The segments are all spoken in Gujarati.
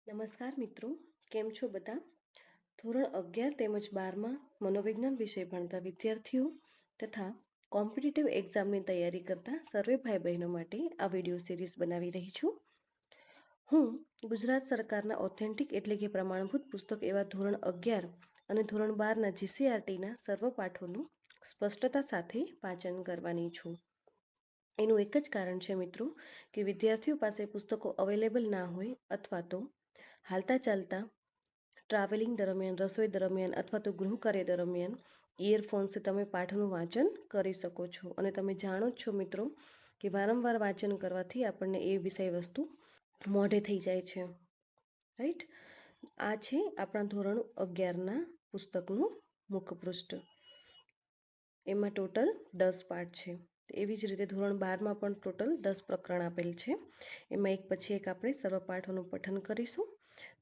નમસ્કાર મિત્રો, કેમ છો બધા? ધોરણ 11 તેમજ 12માં મનોવિજ્ઞાન વિષય ભણતા વિદ્યાર્થીઓ તથા કોમ્પિટિટિવ એક્ઝામની તૈયારી કરતા સર્વે ભાઈ બહેનો માટે આ વિડીયો સિરીઝ બનાવી રહી છું. હું ગુજરાત સરકારના ઓથેન્ટિક એટલે કે પ્રમાણભૂત પુસ્તક એવા ધોરણ 11 અને ધોરણ 12ના જીસીઆરટીના સર્વ પાઠોનું સ્પષ્ટતા સાથે વાંચન કરવાની છું. એનું એક જ કારણ છે મિત્રો કે વિદ્યાર્થીઓ પાસે પુસ્તકો અવેલેબલ ના હોય અથવા તો હાલતા ચાલતા ટ્રાવેલિંગ દરમિયાન, રસોઈ દરમિયાન અથવા તો ગૃહ કાર્ય દરમિયાન ઇયરફોનથી તમે પાઠનું વાંચન કરી શકો છો. અને તમે જાણો જ છો મિત્રો કે વારંવાર વાંચન કરવાથી આપણને એ વિષય વસ્તુ મોઢે થઈ જાય છે, રાઈટ? આ છે આપણા ધોરણ 11ના પુસ્તકનું મુખપૃષ્ઠ. એમાં ટોટલ 10 પાઠ છે. એવી જ રીતે ધોરણ 12માં પણ ટોટલ 10 પ્રકરણ આપેલ છે. એમાં એક પછી એક આપણે સર્વ પાઠોનું પઠન કરીશું.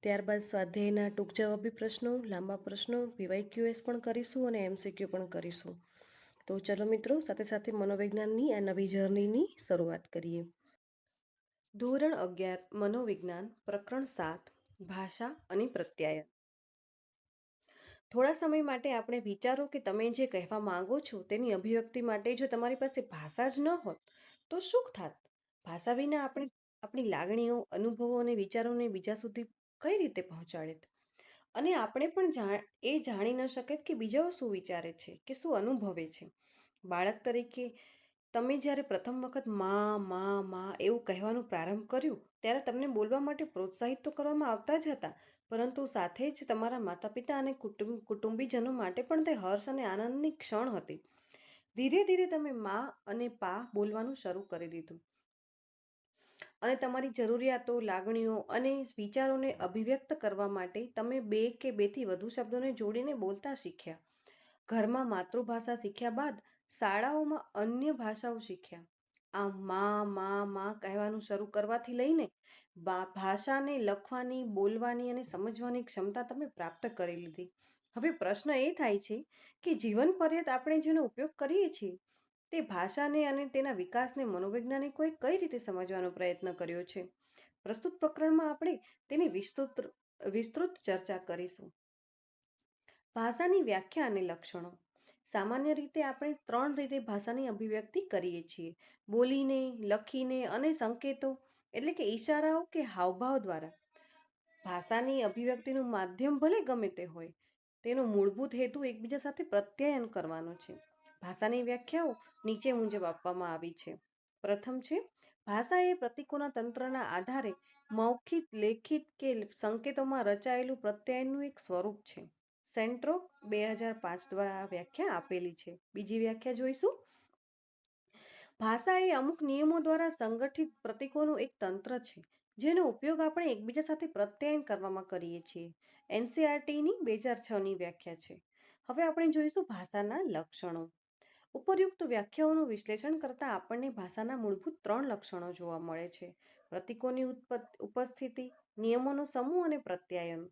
ત્યારબાદ સ્વાધ્યાયના ટૂંક જવાબી પ્રશ્નો, લાંબા પ્રશ્નો, પીવાયક્યુએસ પણ કરીશું અને એમસીક્યુ પણ કરીશું. તો ચલો મિત્રો, સાથે સાથે મનોવિજ્ઞાનની આ નવી જર્નીની શરૂઆત કરીએ. ધોરણ 11 મનોવિજ્ઞાન, પ્રકરણ 7 ભાષા અને પ્રત્યાયન. થોડા સમય માટે આપણે વિચારો કે તમે જે કહેવા માંગો છો તેની અભિવ્યક્તિ માટે જો તમારી પાસે ભાષા જ ન હોત તો શું થાત? ભાષા વિના આપણે આપણી લાગણીઓ, અનુભવો અને વિચારોને બીજા સુધી કઈ રીતે પહોંચાડે? અને આપણે પણ એ જાણી ન શકત કે બીજાઓ શું વિચારે છે કે શું અનુભવે છે. બાળક તરીકે તમે જ્યારે પ્રથમ વખત માં એવું કહેવાનું પ્રારંભ કર્યું ત્યારે તમને બોલવા માટે પ્રોત્સાહિત તો કરવામાં આવતા જ હતા, પરંતુ સાથે જ તમારા માતા પિતા અને કુટુંબીજનો માટે પણ તે હર્ષ અને આનંદની ક્ષણ હતી. ધીરે ધીરે તમે માં અને પા બોલવાનું શરૂ કરી દીધું અને તમારી જરૂરિયાતો, લાગણીઓ અને વિચારોને અભિવ્યક્ત કરવા માટે તમે 2 કે 2 થી વધુ શબ્દોને જોડીને બોલતા શીખ્યા. ઘરમાં માતૃભાષા શીખ્યા બાદ શાળાઓમાં અન્ય ભાષાઓ શીખ્યા. આમ માં કહેવાનું શરૂ કરવાથી લઈને ભાષાને લખવાની, બોલવાની અને સમજવાની ક્ષમતા તમે પ્રાપ્ત કરી લીધી. હવે પ્રશ્ન એ થાય છે કે જીવન પર્યંત આપણે જેનો ઉપયોગ કરીએ છીએ તે ભાષાને અને તેના વિકાસને મનોવૈજ્ઞાનિકોએ કઈ રીતે સમજવાનો પ્રયત્ન કર્યો છે. પ્રસ્તુત પ્રકરણમાં આપણે તેની વિસ્તૃત ચર્ચા કરીશું. ભાષાની વ્યાખ્યા અને લક્ષણો. સામાન્ય રીતે આપણે 3 રીતે ભાષાની અભિવ્યક્તિ કરીએ છીએ: બોલીને, લખીને અને સંકેતો એટલે કે ઈશારાઓ કે હાવભાવ દ્વારા. ભાષાની અભિવ્યક્તિનું માધ્યમ ભલે ગમે તે હોય, તેનો મૂળભૂત હેતુ એકબીજા સાથે પ્રત્યાયન કરવાનો છે. ભાષાની વ્યાખ્યાઓ નીચે મુજબ આપવામાં આવી છે. પ્રથમ છે, ભાષા એ પ્રતીકોના તંત્રના આધારે મૌખિક, લેખિત કે સંકેતોમાં રચાયેલું પ્રત્યાયનનું એક સ્વરૂપ છે. સેન્ટ્રોક 2005 દ્વારા આ વ્યાખ્યા આપેલી છે. બીજી વ્યાખ્યા જોઈશું. ભાષા એ અમુક નિયમો દ્વારા સંગઠિત પ્રતીકોનું એક તંત્ર છે જેનો ઉપયોગ આપણે એકબીજા સાથે પ્રત્યાયન કરવામાં કરીએ છીએ. એનસીઆરટીની 2006ની વ્યાખ્યા છે. હવે આપણે જોઈશું ભાષાના લક્ષણો. ઉપરયુક્ત વ્યાખ્યાઓનું વિશ્લેષણ કરતા આપણને ભાષાના મૂળભૂત 3 લક્ષણો જોવા મળે છે: પ્રતીકોની ઉપસ્થિતિ, નિયમોનો સમૂહ અને પ્રત્યાયન.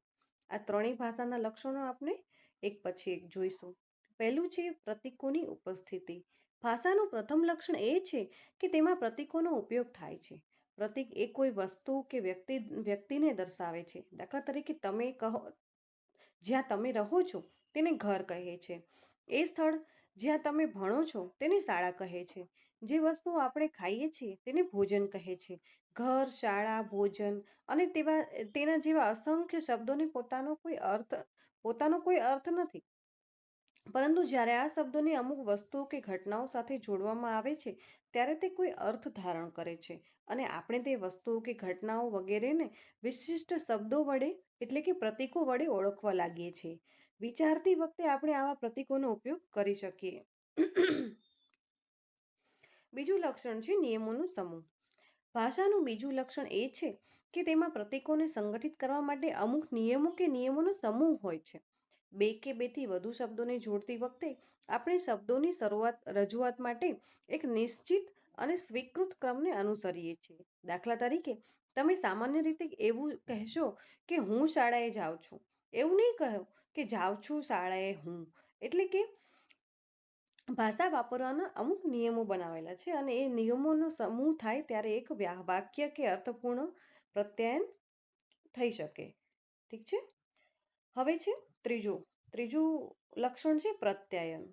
આ ત્રણેય ભાષાના લક્ષણો આપણે એક પછી એક જોઈશું. પહેલું છે પ્રતીકોની ઉપસ્થિતિ. ભાષાનું પ્રથમ લક્ષણ એ છે કે તેમાં પ્રતીકોનો ઉપયોગ થાય છે. પ્રતીક એ કોઈ વસ્તુ કે વ્યક્તિને દર્શાવે છે. દાખલા તરીકે તમે કહો, જ્યાં તમે રહો છો તેને ઘર કહે છે. એ સ્થળ જ્યાં તમે ભણો છો તેને શાળા કહે છે. જે વસ્તુ આપણે ખાઈએ છીએ તેને ભોજન કહે છે. ઘર, શાળા, ભોજન અને તેના જેવા અસંખ્ય શબ્દોને પોતાનો કોઈ અર્થ નથી, પરંતુ જ્યારે આ શબ્દોને અમુક વસ્તુઓ કે ઘટનાઓ સાથે જોડવામાં આવે છે ત્યારે તે કોઈ અર્થ ધારણ કરે છે અને આપણે તે વસ્તુઓ કે ઘટનાઓ વગેરેને વિશિષ્ટ શબ્દો વડે એટલે કે પ્રતીકો વડે ઓળખવા લાગીએ છીએ. વિચારતી વખતે આપણે આવા પ્રતીકોનો ઉપયોગ કરી શકીએ. બીજું લક્ષણ છે નિયમોનો સમૂહ. ભાષાનું બીજું લક્ષણ એ છે કે તેમાં પ્રતીકોને સંગઠિત કરવા માટે અમુક નિયમો કે નિયમોનો સમૂહ હોય છે. 2 કે 2 થી વધુ શબ્દોને જોડતી વખતે આપણે શબ્દોની રજૂઆત માટે એક નિશ્ચિત અને સ્વીકૃત ક્રમને અનુસરીએ છીએ. દાખલા તરીકે તમે સામાન્ય રીતે એવું કહેશો કે હું શાળાએ જાઉં છું, એવું નહીં કહો કે જાઉં છું શાળાએ હું. એટલે કે ભાષા વાપરવાના અમુક નિયમો બનાવેલા છે અને એ નિયમોનો સમૂહ થાય ત્યારે એક વાક્ય કે અર્થપૂર્ણ પ્રત્યાયન થઈ શકે. ઠીક છે. હવે છે ત્રીજું લક્ષણ છે પ્રત્યાયન.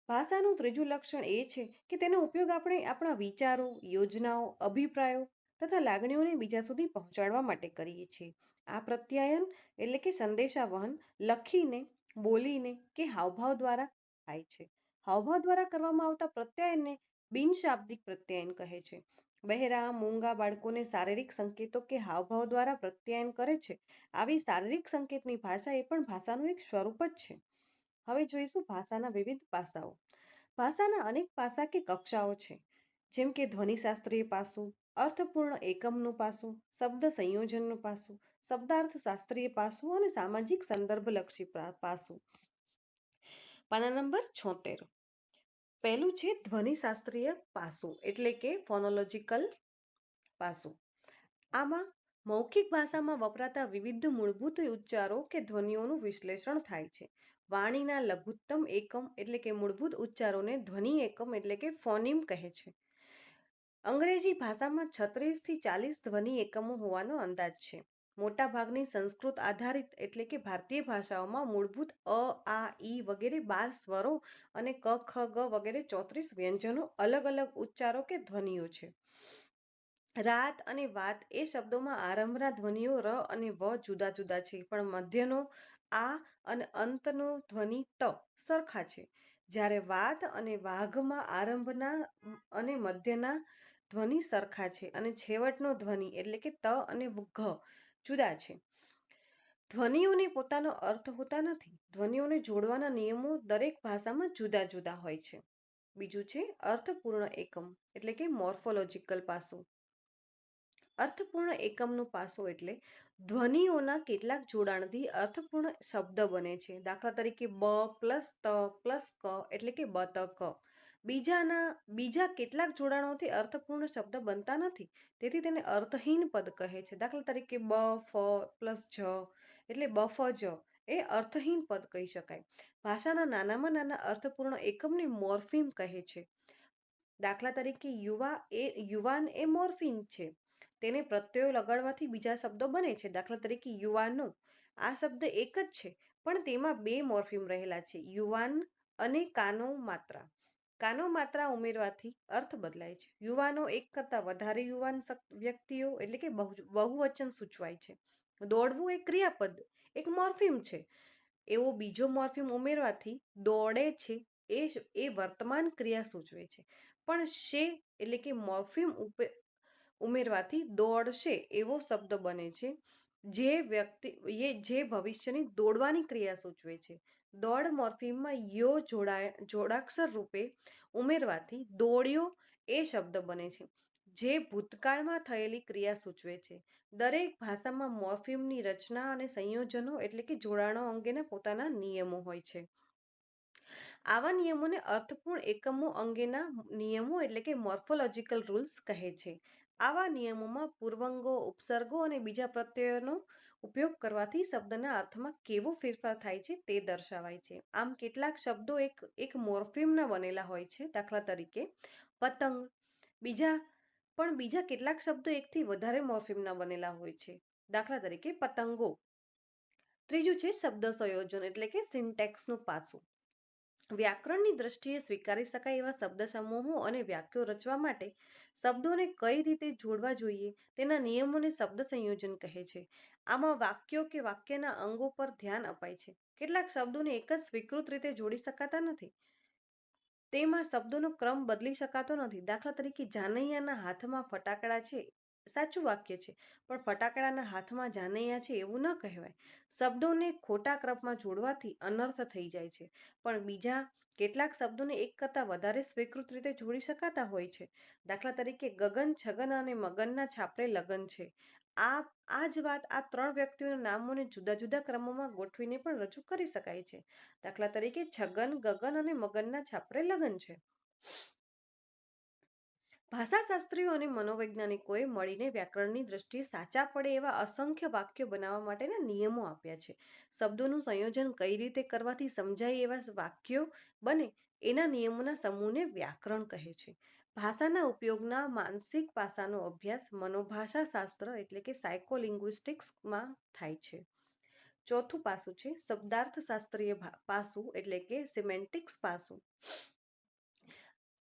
ભાષાનું ત્રીજું લક્ષણ એ છે કે તેનો ઉપયોગ આપણે આપણા વિચારો, યોજનાઓ, અભિપ્રાયો તથા લાગણીઓને બીજા સુધી પહોંચાડવા માટે કરીએ છીએ. આ પ્રત્યાયન એટલે કે સંદેશાવહન લખીને, બોલીને કે હાવભાવ દ્વારા થાય છે. હાવભાવ દ્વારા કરવામાં આવતા પ્રત્યાયનને બિનશાબ્દિક પ્રત્યાયન કહે છે. બહેરા, મૂંગા બાળકોને શારીરિક સંકેતો કે હાવભાવ દ્વારા પ્રત્યાયન કરે છે. આવી શારીરિક સંકેતની ભાષા એ પણ ભાષાનું એક સ્વરૂપ જ છે. હવે જોઈશું ભાષાના વિવિધ પાસાઓ. ભાષાના અનેક પાસા કે કક્ષાઓ છે, જેમ કે ધ્વનિશાસ્ત્રીય પાસું, અર્થપૂર્ણ એકમનું પાસું, શબ્દ સંયોજનનું પાસું, શબ્દાર્થ શાસ્ત્રીય પાસું અને સામાજિક સંદર્ભલક્ષી પાસું. પાના નંબર 76. પહેલું છે ધ્વનિશાસ્ત્રીય પાસું એટલે કે ફોનોલોજીકલ પાસું. આમાં મૌખિક ભાષામાં વપરાતા વિવિધ મૂળભૂત ઉચ્ચારો કે ધ્વનિઓનું વિશ્લેષણ થાય છે. વાણીના લઘુત્તમ એકમ એટલે કે મૂળભૂત ઉચ્ચારોને ધ્વનિ એકમ એટલે કે ફોનિમ કહે છે. અંગ્રેજી ભાષામાં 36 થી 40 ધ્વનિ એકમો હોવાનો અંદાજ છે. મોટાભાગની સંસ્કૃત આધારિત એટલે કે ભારતીય ભાષાઓમાં મૂળભૂત અ, આ, ઈ વગેરે 12 સ્વરો અને ક, ખ, ગ વગેરે 34 વ્યંજનો અલગ અલગ ઉચ્ચારો કે ધ્વનિઓ છે. રાત અને વાત એ શબ્દોમાં આરંભના ધ્વનિઓ ર અને વ જુદા જુદા છે, પણ મધ્યનો આ અને અંતનો ધ્વનિ ત સરખા છે. જ્યારે વાત અને વાઘમાં આરંભના અને મધ્યના ધ્વનિ સરખા છે અને છેવટનો ધ્વનિ એટલે કે ત અને ઘ જુદા છે. ધ્વનિઓને પોતાનો અર્થ હોતા નથી. ધ્વનિઓને જોડવાના નિયમો દરેક ભાષામાં જુદા જુદા હોય છે. બીજું છે અર્થપૂર્ણ એકમ એટલે કે મોર્ફોલોજીકલ પાસું. અર્થપૂર્ણ એકમનું પાસું એટલે ધ્વનિઓના કેટલાક જોડાણથી અર્થપૂર્ણ શબ્દ બને છે. દાખલા તરીકે બ પ્લસ ત પ્લસ ક એટલે કે બતક. બીજા કેટલાક જોડાણોથી અર્થપૂર્ણ શબ્દ બનતા નથી, તેથી તેને અર્થહીન પદ કહે છે. દાખલા તરીકે બ ફ પ્લસ જ એટલે બફજ એ અર્થહીન પદ કહી શકાય. ભાષાના નાનામાં નાના અર્થપૂર્ણ એકમને મોર્ફિમ કહે છે. દાખલા તરીકે યુવાન એ મોર્ફિમ છે. તેને પ્રત્યયો લગાડવાથી બીજા શબ્દો બને છે. દાખલા તરીકે યુવાનો. આ શબ્દ એક જ છે, પણ તેમાં બે મોર્ફિમ રહેલા છે, યુવાન અને કાનો માત્રા. કાનો માત્રા ઉમેરવાથી અર્થ બદલાય છે. યુવાનો એક કરતા વધારે યુવાન વ્યક્તિઓ એટલે કે બહુવચન સૂચવાય છે. દોડવું એ ક્રિયાપદ એક મોર્ફિમ છે. એવો બીજો મોર્ફિમ ઉમેરવાથી દોડે છે એ વર્તમાન ક્રિયા સૂચવે છે. પણ શે એટલે કે મોર્ફિમ ઉમેરવાથી દોડશે એવો શબ્દ બને છે, જે ભવિષ્યની દોડવાની ક્રિયા સૂચવે છે. દોડ મોર્ફિમમાં યો જોડાક્ષર રૂપે ઉમેરવાથી દોડ્યો એ શબ્દ બને છે, જે ભૂતકાળમાં થયેલી ક્રિયા સૂચવે છે. દરેક ભાષામાં મોર્ફિમની રચના અને સંયોજનો એટલે કે જોડાણો અંગેના પોતાના નિયમો હોય છે. આવા નિયમોને અર્થપૂર્ણ એકમો અંગેના નિયમો એટલે કે મોર્ફોલોજીકલ રૂલ્સ કહે છે. આવા નિયમોમાં પૂર્વંગો, ઉપસર્ગો અને બીજા પ્રત્યયોનો ઉપયોગ કરવાથી શબ્દના અર્થમાં કેવો ફેરફાર થાય છે તે દર્શાવાય છે. આમ કેટલાક શબ્દો એક મોર્ફિમના બનેલા હોય છે. દાખલા તરીકે પતંગ. બીજા કેટલાક શબ્દો એકથી વધારે મોર્ફિમના બનેલા હોય છે. દાખલા તરીકે પતંગો. ત્રીજું છે શબ્દ સંયોજન એટલે કે સિન્ટેક્સનું પાસું. વ્યાકરણની દ્રષ્ટિએ સ્વીકારી શકાય એવા શબ્દ સમૂહો અને વાક્યો રચવા માટે શબ્દોને કઈ રીતે જોડવા જોઈએ તેના નિયમોને શબ્દ સંયોજન કહે છે. આમાં વાક્યો કે વાક્યના અંગો પર ધ્યાન અપાય છે. કેટલાક શબ્દોને એક જ સ્વીકૃત રીતે જોડી શકાતા નથી. તેમાં શબ્દોનો ક્રમ બદલી શકાતો નથી. દાખલા તરીકે જાનૈયાના હાથમાં ફટાકડા છે સાચું વાક્ય છે, પણ ફટાકડાના હાથમાં જાનૈયા છે એવું ન કહેવાય. શબ્દોને ખોટા ક્રમમાં જોડવાથી અનર્થ થઈ જાય છે. પણ બીજા કેટલાક શબ્દોને એક કરતાં વધારે સ્વીકૃત રીતે જોડી શકાતા હોય છે. દાખલા તરીકે ગગન, છગન અને મગનના છાપરે લગન છે. આ જ વાત આ ત્રણ વ્યક્તિઓના નામોને જુદા જુદા ક્રમોમાં ગોઠવીને પણ રજૂ કરી શકાય છે. દાખલા તરીકે છગન, ગગન અને મગનના છાપરે લગન છે. ભાષાશાસ્ત્રીઓ અને મનોવૈજ્ઞાનિકોએ મળીને વ્યાકરણની દ્રષ્ટિએ સાચા પડે એવા અસંખ્ય વાક્યો બનાવવા માટેના નિયમો આપ્યા છે. શબ્દોનું સંયોજન કઈ રીતે કરવાથી સમજાય એવા વાક્યો બને એના નિયમોના સમૂહને વ્યાકરણ કહે છે. ભાષાના ઉપયોગના માનસિક પાસાનો અભ્યાસ મનોભાષા શાસ્ત્ર એટલે કે સાયકોલિંગ્વિસ્ટિક્સમાં થાય છે. ચોથું પાસું છે શબ્દાર્થ શાસ્ત્રીય પાસું એટલે કે સિમેન્ટિક્સ પાસું.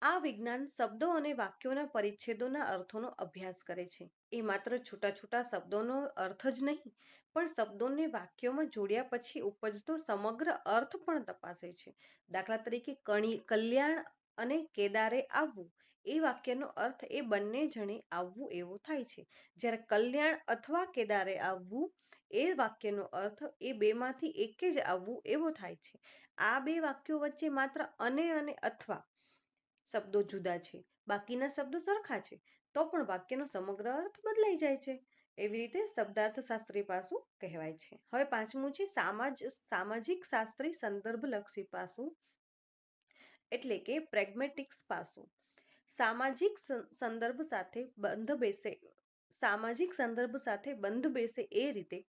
આ વિજ્ઞાન શબ્દો અને વાક્યોના પરિચ્છેદોના અર્થોનો અભ્યાસ કરે છે. એ માત્ર છૂટા છૂટા શબ્દોનો અર્થ જ નહીં, પણ શબ્દોને વાક્યોમાં જોડ્યા પછી ઉપજતો સમગ્ર અર્થ પણ તપાસે છે. દાખલા તરીકે કલ્યાણ અને કેદારે આવવું એ વાક્યનો અર્થ એ બંને જણે આવવું એવો થાય છે. જ્યારે કલ્યાણ અથવા કેદારે આવવું એ વાક્યનો અર્થ એ બેમાંથી એક જ આવવું એવો થાય છે. આ બે વાક્યો વચ્ચે માત્ર અને અથવા શબ્દો જુદા છે, બાકીના શબ્દો સરખા છે, તો પણ વાક્યનો સમગ્ર અર્થ બદલાઈ જાય છે. એવી રીતે શબ્દાર્થ શાસ્ત્રી પાસું કહેવાય છે. હવે પાંચમું છે સામાજિક શાસ્ત્રી સંદર્ભલક્ષી પાસું એટલે કે પ્રેગ્મેટિક્સ પાસું. સામાજિક સંદર્ભ સાથે બંધ બેસે એ રીતે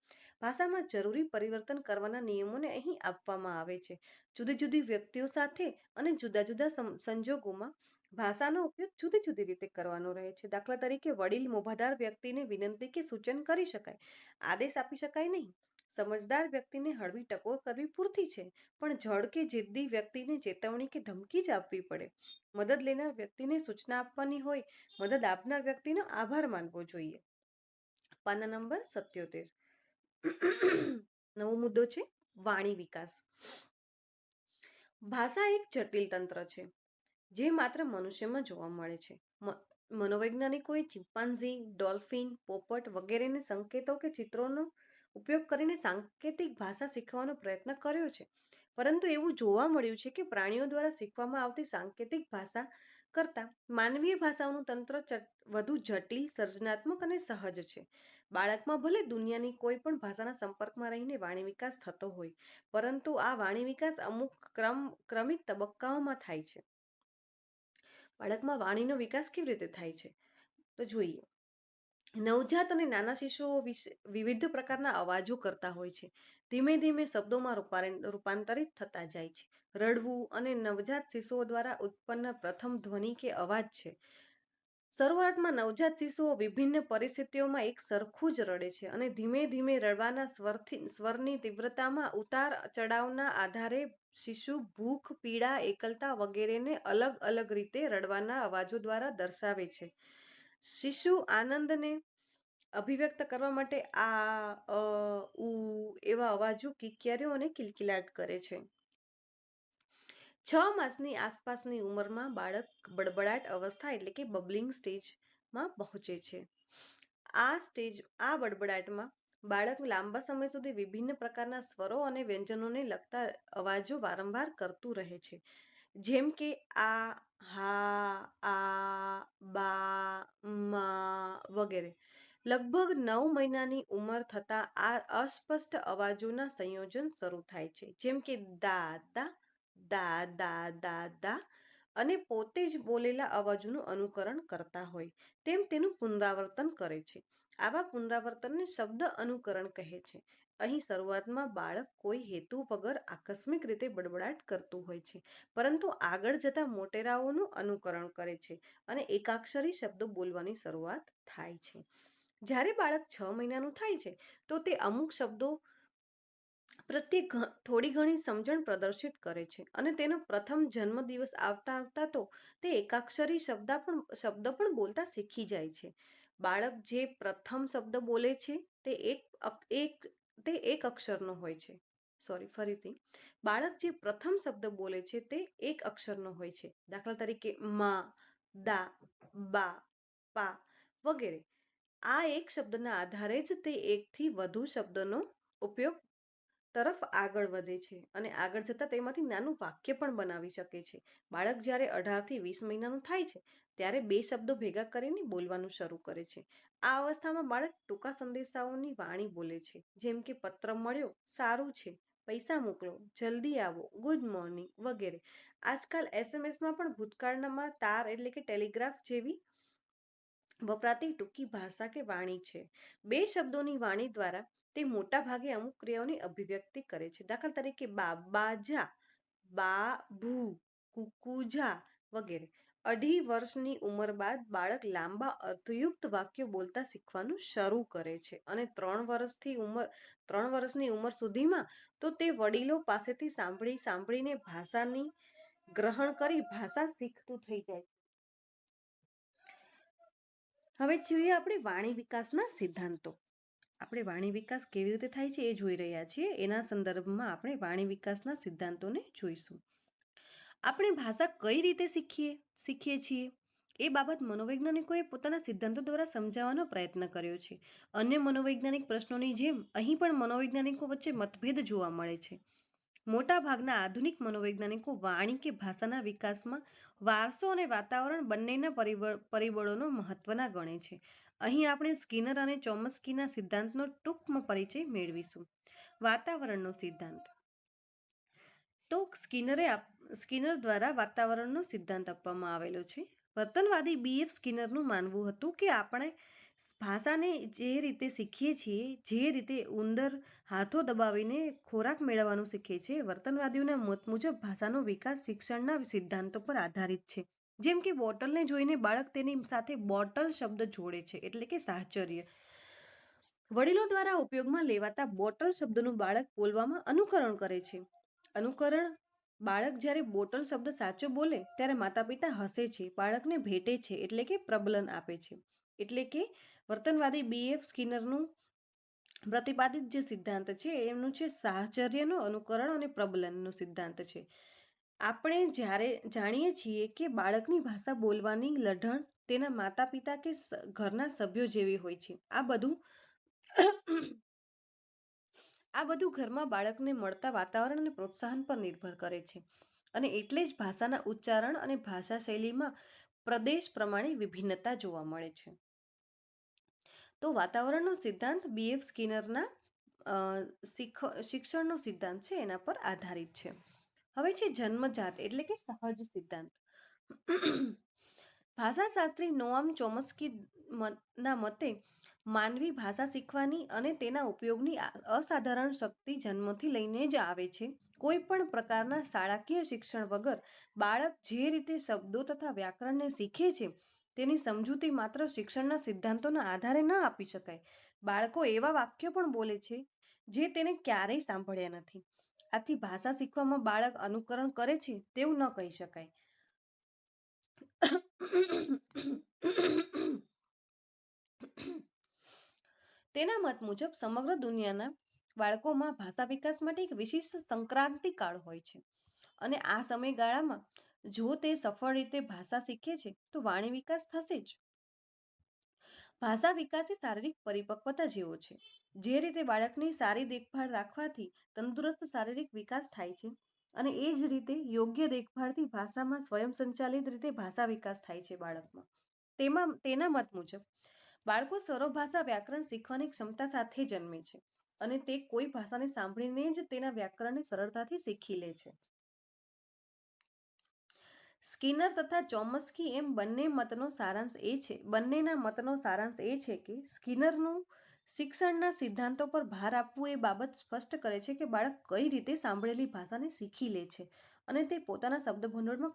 ભાષામાં જરૂરી પરિવર્તન કરવાના નિયમોને અહીં આપવામાં આવે છે. જુદી જુદી વ્યક્તિઓ સાથે અને જુદા જુદા સંજોગોમાં ભાષાનો ઉપયોગ જુદી જુદી રીતે કરવાનો રહે છે. દાખલા તરીકે વડીલ મોભાદાર વ્યક્તિને વિનંતી કે સૂચન કરી શકાય, આદેશ આપી શકાય નહીં. સમજદાર વ્યક્તિને હળવી ટકોર કરવી પૂરતી છે, પણ જડ કે જિદ્દી વ્યક્તિને ચેતવણી કે ધમકી જ આપવી પડે. મદદ લેનાર વ્યક્તિને સૂચના આપવાની હોય, મદદ આપનાર વ્યક્તિનો આભાર માનવો જોઈએ. પાના નંબર 77. નવો મુદ્દો છે વાણી વિકાસ. ભાષા એક જટિલ તંત્ર છે જે માત્ર મનુષ્યમાં જોવા મળે છે. મનોવૈજ્ઞાનિકોએ ચિમ્પાન્ઝી, ડોલ્ફિન, પોપટ વગેરેને સંકેતો કે ચિત્રોનો ઉપયોગ કરીને સાંકેતિક ભાષા શીખવાનો પ્રયત્ન કર્યો છે, પરંતુ એવું જોવા મળ્યું છે કે પ્રાણીઓ દ્વારા શીખવામાં આવતી સાંકેતિક ભાષા કરતાં માનવીય ભાષાઓનું તંત્ર વધુ જટિલ, સર્જનાત્મક અને સહજ છે. બાળકમાં ભલે દુનિયાની કોઈ પણ ભાષાના સંપર્કમાં રહીને વાણી વિકાસ થતો હોય, પરંતુ આ વાણી વિકાસ અમુક ક્રમિક તબક્કાઓમાં થાય છે. બાળકમાં વાણીનો વિકાસ કેવી રીતે થાય છે તો જોઈએ. નવજાત અને નાના શિશુઓ વિવિધ પ્રકારના અવાજો કરતા હોય છે. ધીમે ધીમે શબ્દોમાં રૂપાંતરિત થતા જાય છે. રડવું અને નવજાત શિશુઓ દ્વારા ઉત્પન્ન પ્રથમ ધ્વનિ કે અવાજ છે. શરૂઆતમાં નવજાત શિશુઓ વિભિન્ન પરિસ્થિતિઓમાં એક સરખું જ રડે છે અને ધીમે ધીમે રડવાના સ્વરની તીવ્રતામાં ઉતાર ચઢાવના આધારે શિશુ ભૂખ, પીડા, એકલતા વગેરેને અલગ અલગ રીતે રડવાના અવાજો દ્વારા દર્શાવે છે. શિશુ આનંદને અભિવ્યક્ત કરવા માટે આ, ઉ એવા અવાજો, કિકિયારીઓ અને કિલકિલાટ કરે છે. 6 માસની આસપાસની ઉંમરમાં બાળક બડબડાટ અવસ્થા એટલે કે બબલિંગ સ્ટેજમાં પહોંચે છે. આ બડબડાટમાં બાળક લાંબા સમય સુધી વિભિન્ન પ્રકારના સ્વરો અને વ્યંજનોને લગતા અવાજો વારંવાર કરતું રહે છે, જેમ કે આ, હા, આ, બા, મા વગેરે. લગભગ 9 મહિનાની ઉંમર થતાં આ અસ્પષ્ટ અવાજોના સંયોજન શરૂ થાય છે, જેમ કે દાદા, દા અને પોતે જ બોલેલા અવાજોનું અનુકરણ કરતા હોય તેમ તેનું પુનરાવર્તન કરે છે. આવા પુનરાવર્તનને શબ્દ અનુકરણ કહે છે. અહીં શરૂઆતમાં બાળક કોઈ હેતુ વગર આકસ્મિક રીતે બડબડાટ કરતું હોય છે, પરંતુ આગળ જતા મોટેરાઓનું અનુકરણ કરે છે અને એકાક્ષરી શબ્દો બોલવાની શરૂઆત થાય છે. જ્યારે બાળક 6 મહિનાનું થાય છે તો તે અમુક શબ્દો પ્રત્યે થોડી ઘણી સમજણ પ્રદર્શિત કરે છે અને તેનો પ્રથમ જન્મદિવસ આવતા તો તે એકાક્ષરી શબ્દ પણ બોલતા શીખી જાય છે. બાળક જે પ્રથમ શબ્દ બોલે છે તે એક અક્ષરનો હોય છે. બાળક જે પ્રથમ શબ્દ બોલે છે તે એક અક્ષરનો હોય છે. દાખલા તરીકે મા, દા, બા, પા વગેરે. આ એક શબ્દના આધારે જ તે એકથી વધુ શબ્દનો ઉપયોગ તરફ આગળ વધે છે અને આગળ જતા તેમાંથી નાનું વાક્ય પણ બનાવી શકે છે. બાળક જ્યારે 18 થી 20 મહિનાનું થાય છે ત્યારે 2 શબ્દો ભેગા કરીને બોલવાનું શરૂ કરે છે. આ અવસ્થામાં બાળક ટૂંકા સંદેશાઓની વાણી બોલે છે, જેમ કે પત્ર મળ્યો, સારું છે, પૈસા મોકલો, જલ્દી આવો, ગુડ મોર્નિંગ વગેરે. આજકાલ એસએમએસમાં પણ ભૂતકાળમાં તાર એટલે કે ટેલિગ્રાફ જેવી વપરાતી ટૂંકી ભાષા કે વાણી છે. 2 શબ્દોની વાણી દ્વારા તે મોટા ભાગે અમુક ક્રિયાઓની અભિવ્યક્તિ કરે છે. દાખલા તરીકે બાબા જા, બા ભૂ, કુકુ જા વગેરે. 2.5 વર્ષની ઉંમર બાદ બાળક લાંબા અર્થયુક્ત વાક્યો બોલતા શીખવાનું શરૂ કરે છે અને 3 વર્ષની ઉંમર સુધીમાં તો તે વડીલો પાસેથી સાંભળીને ભાષાની ગ્રહણ કરી ભાષા શીખતું થઈ જાય. હવે જોઈએ આપણે વાણી વિકાસના સિદ્ધાંતો. આપણે વાણી વિકાસ કેવી રીતે થાય છે એ જોઈ રહ્યા છીએ. એના સંદર્ભમાં આપણે વાણી વિકાસના સિદ્ધાંતોને જોઈશું. આપણે ભાષા કઈ રીતે શીખીએ છીએ એ બાબત મનોવૈજ્ઞાનિકોએ પોતાના સિદ્ધાંતો દ્વારા સમજાવવાનો પ્રયત્ન કર્યો છે. અન્ય મનોવૈજ્ઞાનિક પ્રશ્નોની જેમ અહીં પણ મનોવૈજ્ઞાનિકો વચ્ચે મતભેદ જોવા મળે છે. મોટા ભાગના આધુનિક મનોવૈજ્ઞાનિકો વાણી કે ભાષાના વિકાસમાં વારસો અને વાતાવરણ બંનેના પરિબળોનો મહત્વના ગણે છે. અહીં આપણે સ્કિનર અને ચોમસ્કીના સિદ્ધાંતનો ટૂંકમાં પરિચય મેળવીશું. વાતાવરણનો સિદ્ધાંત. તો સ્કિનર દ્વારા વાતાવરણનો સિદ્ધાંત આપવામાં આવેલો છે. વર્તનવાદી BF સ્કિનરનું માનવું હતું કે આપણે ભાષાને જે રીતે શીખીએ છીએ, જે રીતે ઉંદર હાથો દબાવીને ખોરાક મેળવવાનું શીખે છે, વર્તનવાદીઓના મત મુજબ ભાષાનો વિકાસ શિક્ષણના સિદ્ધાંતો પર આધારિત છે. જેમ કે બોટલને જોઈને બાળક તેની સાથે બોટલ શબ્દ જોડે છે, એટલે કે સાહચર્ય. વડીલો દ્વારા ઉપયોગમાં લેવાતા બોટલ શબ્દનું બાળક બોલવામાં અનુકરણ કરે છે. અનુકરણ. બાળક જ્યારે બોટલ શબ્દ સાચો બોલે ત્યારે માતા પિતા હસે છે, બાળકને ભેટે છે, એટલે કે પ્રબલન આપે છે. એટલે કે વર્તનવાદી BF સ્કિનરનું પ્રતિપાદિત જે સિદ્ધાંત છે એમનું છે સાહચર્યનો, અનુકરણ અને પ્રબલનનો સિદ્ધાંત છે. આપણે જ્યારે જાણીએ છીએ કે બાળકની ભાષા બોલવાની લઢણ તેના માતા પિતા કે ઘરના સભ્યો જેવી હોય છે. આ બધું ઘરમાં બાળકને મળતા વાતાવરણ અને પ્રોત્સાહન પર નિર્ભર કરે છે અને એટલે જ ભાષાના ઉચ્ચારણ અને ભાષા શૈલીમાં પ્રદેશ પ્રમાણે વિભિન્નતા જોવા મળે છે. તો વાતાવરણનો સિદ્ધાંત BF સ્કિનરના શિક્ષણનો સિદ્ધાંત છે એના પર આધારિત છે. હવે છે જન્મજાત એટલે કે સહજ સિદ્ધાંત. ભાષાશાસ્ત્રી નોઆમ ચોમસ્કી ના મતે માનવી ભાષા શીખવાની અને તેના ઉપયોગની અસાધારણ શક્તિ જન્મથી લઈને જ આવે છે. કોઈ પણ પ્રકારના શાળાકીય શિક્ષણ વગર બાળક જે રીતે શબ્દો તથા વ્યાકરણને શીખે છે તેની સમજૂતી માત્ર શિક્ષણના સિદ્ધાંતોના આધારે ન આપી શકાય. બાળકો એવા વાક્યો પણ બોલે છે જે તેને ક્યારેય સાંભળ્યા નથી. આથી ભાષા શીખવામાં બાળક અનુકરણ કરે છે તેવું ન કહી શકાય. તેના મત મુજબ સમગ્ર દુનિયાના બાળકોમાં ભાષા વિકાસ માટે એક વિશિષ્ટ સંક્રાંતિ કાળ હોય છે અને આ સમયગાળામાં જો તે સફળ રીતે ભાષા શીખે છે તો વાણી વિકાસ થશે જ. ભાષા વિકાસ એ શારીરિક પરિપક્વતા જેવો છે. જે રીતે બાળકની સારી દેખભાળ રાખવાથી તંદુરસ્ત શારીરિક વિકાસ થાય છે અને એ જ રીતે યોગ્ય દેખભાળથી ભાષામાં સ્વયંસંચાલિત રીતે ભાષા વિકાસ થાય છે બાળકમાં. તેના મત મુજબ બાળકો સર્વ ભાષા વ્યાકરણ શીખવાની ક્ષમતા સાથે જન્મે છે અને તે કોઈ ભાષાને સાંભળીને જ તેના વ્યાકરણને સરળતાથી શીખી લે છે. સ્કિનર તથા ચોમસ્કી એમ બંનેના મતનો સારાંશ એ છે કે સ્કિનરનું શિક્ષણના સિદ્ધાંતો પર ભાર આપવું એ બાબત સ્પષ્ટ કરે છે કે બાળક કઈ રીતે સાંભળેલી ભાષાને શીખી લે છે અને તે પોતાના શબ્દભંડોળમાં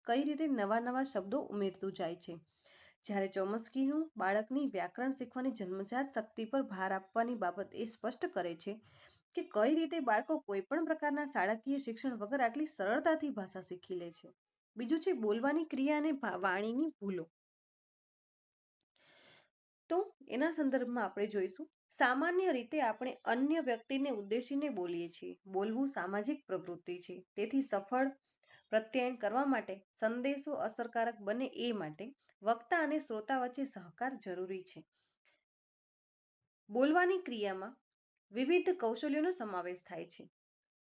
કઈ રીતે નવા શબ્દો ઉમેરતું જાય છે. જ્યારે ચોમસ્કીનું બાળકની વ્યાકરણ શીખવાની જન્મજાત શક્તિ પર ભાર આપવાની બાબત એ સ્પષ્ટ કરે છે કે કઈ રીતે બાળકો કોઈ પણ પ્રકારના શાળાકીય શિક્ષણ વગર આટલી સરળતાથી ભાષા શીખી લે છે. બીજું છે બોલવાની ક્રિયા અને વાણીની ભૂલો. તો એના સંદર્ભમાં આપણે જોઈશું. સામાન્ય રીતે આપણે અન્ય વ્યક્તિને ઉદ્દેશીને બોલીએ છીએ. બોલવું સામાજિક પ્રવૃત્તિ છે. તેથી સફળ પ્રત્યાયન કરવા માટે સંદેશો અસરકારક બને એ માટે વક્તા અને શ્રોતા વચ્ચે સહકાર જરૂરી છે. બોલવાની ક્રિયામાં વિવિધ કૌશલ્યોનો સમાવેશ થાય છે.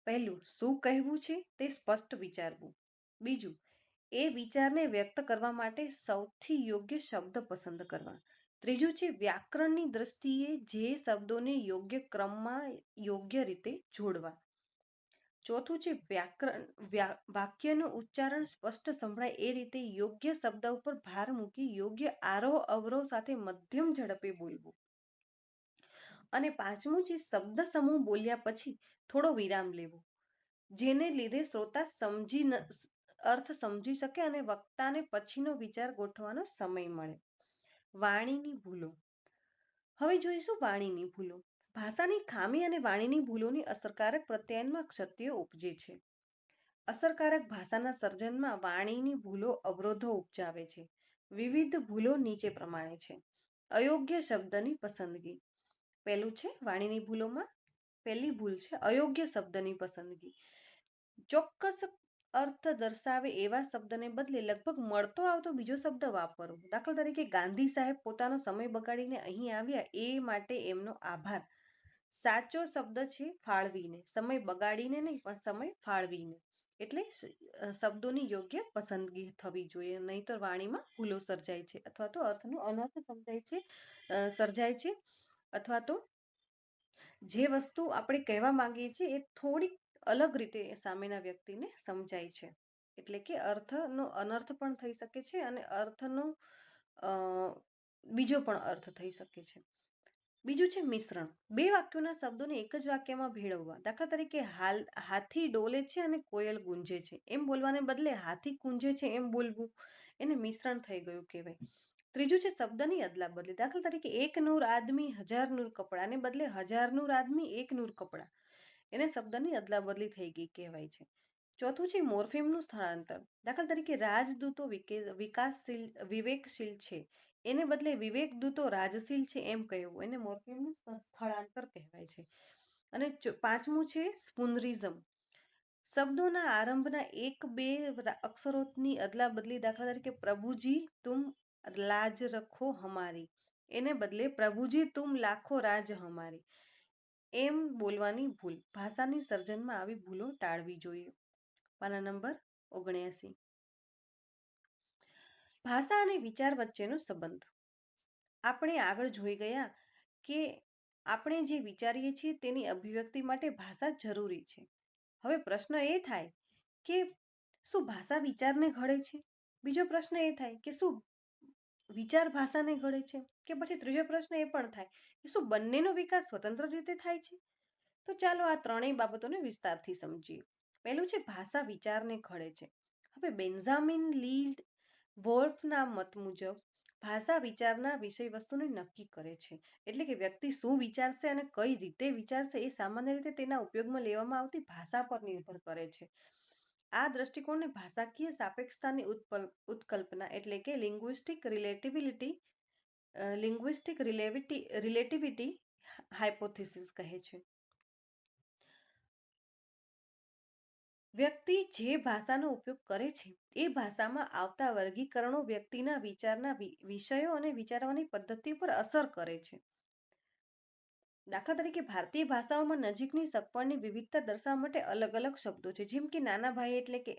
પહેલું, શું કહેવું છે તે સ્પષ્ટ વિચારવું. બીજું, એ વિચારને વ્યક્ત કરવા માટે સૌથી યોગ્ય શબ્દ પસંદ કરવા. ત્રીજું છે વ્યાકરણની દ્રષ્ટિએ જે શબ્દોને યોગ્ય ક્રમમાં યોગ્ય રીતે જોડવા. ચોથું છે વાક્યનું ઉચ્ચારણ સ્પષ્ટ સંભળાય એ રીતે યોગ્ય શબ્દ ઉપર ભાર મૂકી યોગ્ય આરોહ અવરોહ સાથે મધ્યમ ઝડપે બોલવું. અને પાંચમું છે શબ્દ સમૂહ બોલ્યા પછી થોડો વિરામ લેવો, જેને લીધે શ્રોતા અર્થ સમજી શકે અને વક્તાને પછીનો વિચાર ગોઠવવાનો સમય મળે. વાણીની ભૂલો. હવે જોઈશું વાણીની ભૂલો. ભાષાની ખામી અને વાણીની ભૂલોની અસરકારક પ્રત્યાયનમાં ક્ષતિઓ ઉપજે છે. અસરકારક ભાષાના સર્જનમાં વાણીની ભૂલો અવરોધો ઉપજાવે છે. વિવિધ ભૂલો નીચે પ્રમાણે છે. અયોગ્ય શબ્દની પસંદગી. પહેલું છે વાણીની ભૂલોમાં પહેલી ભૂલ છે અયોગ્ય શબ્દની પસંદગી. ચોક્કસ અર્થ દર્શાવે એવા શબ્દને બદલે લગભગ મળતો આવતો બીજો શબ્દ વાપરવો. દાખલા તરીકે ગાંધી સાહેબ પોતાનો સમય બગાડીને અહીં આવ્યા એ માટે એમનો આભાર. સાચો શબ્દ છે ફાળવીને. સમય બગાડીને નહીં પણ સમય ફાળવીને. એટલે શબ્દોની યોગ્ય પસંદગી થવી જોઈએ, નહીંતર વાણીમાં ભૂલો સર્જાય છે અથવા તો અર્થનો અનર્થ સર્જાય છે અથવા તો જે વસ્તુ આપણે કહેવા માંગીએ છીએ એ થોડીક અલગ રીતે સામેના વ્યક્તિને સમજાય છે. એટલે કે અર્થનો અનર્થ પણ થઈ શકે છે અને અર્થનો બીજો પણ અર્થ થઈ શકે છે. બીજું છે મિશ્રણ. બે વાક્યોના શબ્દોને એક જ વાક્યમાં ભેળવવા. દાખલા તરીકે હાથી ડોલે છે અને કોયલ ગુંજે છે એમ બોલવાને બદલે હાથી કુંજે છે એમ બોલવું, એને મિશ્રણ થઈ ગયું કહેવાય. ત્રીજું છે શબ્દની અદલા બદલી. દાખલા તરીકે એક નૂર આદમી હજાર નૂર કપડાને બદલે હજાર નૂર આદમી એક નૂર કપડા, એને શબ્દની અદલા બદલી થઈ ગઈ કહેવાય છે. ચોથું છે મોર્ફિમનું સ્થળાંતર. દાખલા તરીકે રાજદૂતો વિવેકશીલ છે એને બદલે વિવેક દૂતો રાજશીલ છે એમ કહેવું, એને મોર્ફિમનું સ્થળાંતર કહેવાય છે. અને પાંચમું છે સ્પુનરિઝમ. શબ્દોના આરંભના એક બે અક્ષરોની અદલા બદલી. દાખલા તરીકે પ્રભુજી તુમ લાજ રખો હમારી, એને બદલે પ્રભુજી તુમ લાખો રાજ હમારી એમ બોલવાની ભૂલ. ભાષાની સર્જનમાં આવી ભૂલો ટાળવી જોઈએ. પાના નંબર 79. ભાષા અને વિચાર વચ્ચેનો સંબંધ. આપણે આગળ જોઈ ગયા કે આપણે જે વિચારીએ છીએ તેની અભિવ્યક્તિ માટે ભાષા જરૂરી છે. હવે પ્રશ્ન એ થાય કે શું ભાષા વિચારને ઘડે છે? બીજો પ્રશ્ન એ થાય કે શું વિચાર ભાષાને ઘડે છે? કે પછી ત્રીજો પ્રશ્ન એ પણ થાય કે શું બંનેનો વિકાસ સ્વતંત્ર રીતે થાય છે? તો ચાલો આ ત્રણેય બાબતોને વિસ્તારથી સમજીએ. પહેલું છે ભાષા વિચારને ઘડે છે. હવે બેન્જામિન લી વોર્ફના મત મુજબ ભાષા વિચારના વિષય વસ્તુને નક્કી કરે છે. એટલે કે વ્યક્તિ શું વિચારશે અને કઈ રીતે વિચારશે એ સામાન્ય રીતે તેના ઉપયોગમાં લેવામાં આવતી ભાષા પર નિર્ભર કરે છે. આ દ્રષ્ટિકોણને ભાષાકીય સાપેક્ષતાની ઉત્કલ્પના એટલે કે લિંગ્વિસ્ટિક હાઇપોથિસિસ કહે છે. વ્યક્તિ જે ભાષાનો ઉપયોગ કરે છે એ ભાષામાં આવતા વર્ગીકરણો વ્યક્તિના વિચારના વિષયો અને વિચારવાની પદ્ધતિ પર અસર કરે છે. દાખલા તરીકે ભારતીય ભાષાઓમાં નજીકની સગપણની વિવિધતા દર્શાવવા માટે અલગ અલગ શબ્દો છે. જેમ કે નાના ભાઈ એટલે કે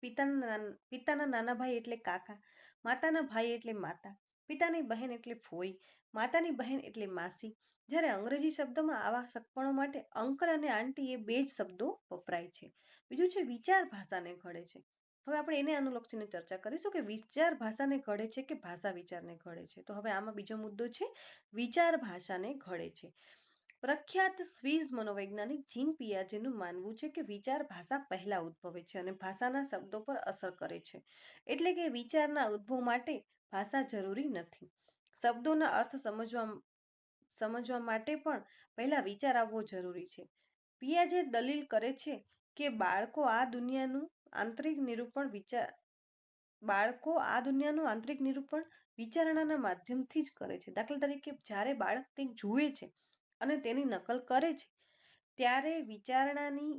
પિતાના નાના ભાઈ એટલે કાકા, માતાના ભાઈ એટલે માતા, પિતાની બહેન એટલે ફોઈ, માતાની બહેન એટલે માસી. જ્યારે અંગ્રેજી શબ્દમાં આવા સગપણો માટે અંકલ અને આંટી એ બે જ શબ્દો વપરાય છે. બીજું છે વિચાર ભાષાને ઘડે છે. હવે આપણે એને અનુલક્ષીને ચર્ચા કરીશું કે વિચાર ભાષાને ઘડે છે કે ભાષા વિચારને ઘડે છે. તો હવે આમાં બીજો મુદ્દો છે વિચાર ભાષાને ઘડે છે. પ્રખ્યાત સ્વિસ મનોવૈજ્ઞાનિક જીન પિયાજેનું માનવું છે કે વિચાર ભાષા પહેલા ઉદ્ભવે છે અને ભાષાના શબ્દો પર અસર કરે છે. એટલે કે વિચારના ઉદ્ભવ માટે ભાષા જરૂરી નથી. શબ્દોના અર્થ સમજવા માટે પણ પહેલા વિચાર આવવો જરૂરી છે. પિયાજે દલીલ કરે છે કે બાળકો આ દુનિયાનું આંતરિક નિરૂપણ વિચારણાના માધ્યમથી જ કરે છે. દાખલા તરીકે જ્યારે બાળક કંઈક જુએ છે અને તેની નકલ કરે છે ત્યારે વિચારણાની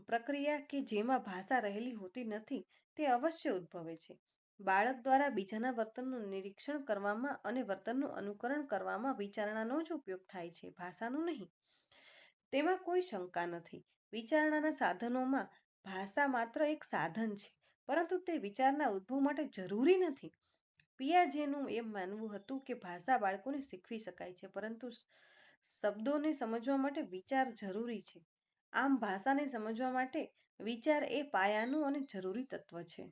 પ્રક્રિયા કે જેમાં ભાષા રહેલી હોતી નથી તે અવશ્ય ઉદ્ભવે છે. બાળક દ્વારા બીજાના વર્તનનું નિરીક્ષણ કરવામાં અને વર્તનનું અનુકરણ કરવામાં વિચારણાનો જ ઉપયોગ થાય છે, ભાષાનું નહીં. તેમાં કોઈ શંકા નથી. વિચારણાના સાધનોમાં ભાષા માત્ર એક સાધન છે, પરંતુ તે વિચારના ઉદ્ભવ માટે જરૂરી નથી. પિયાજેનું એમ માનવું હતું કે ભાષા બાળકોને શીખવી શકાય છે, પરંતુ શબ્દોને સમજવા માટે વિચાર જરૂરી છે. આમ ભાષાને સમજવા માટે વિચાર એ પાયાનું અને જરૂરી તત્વ છે.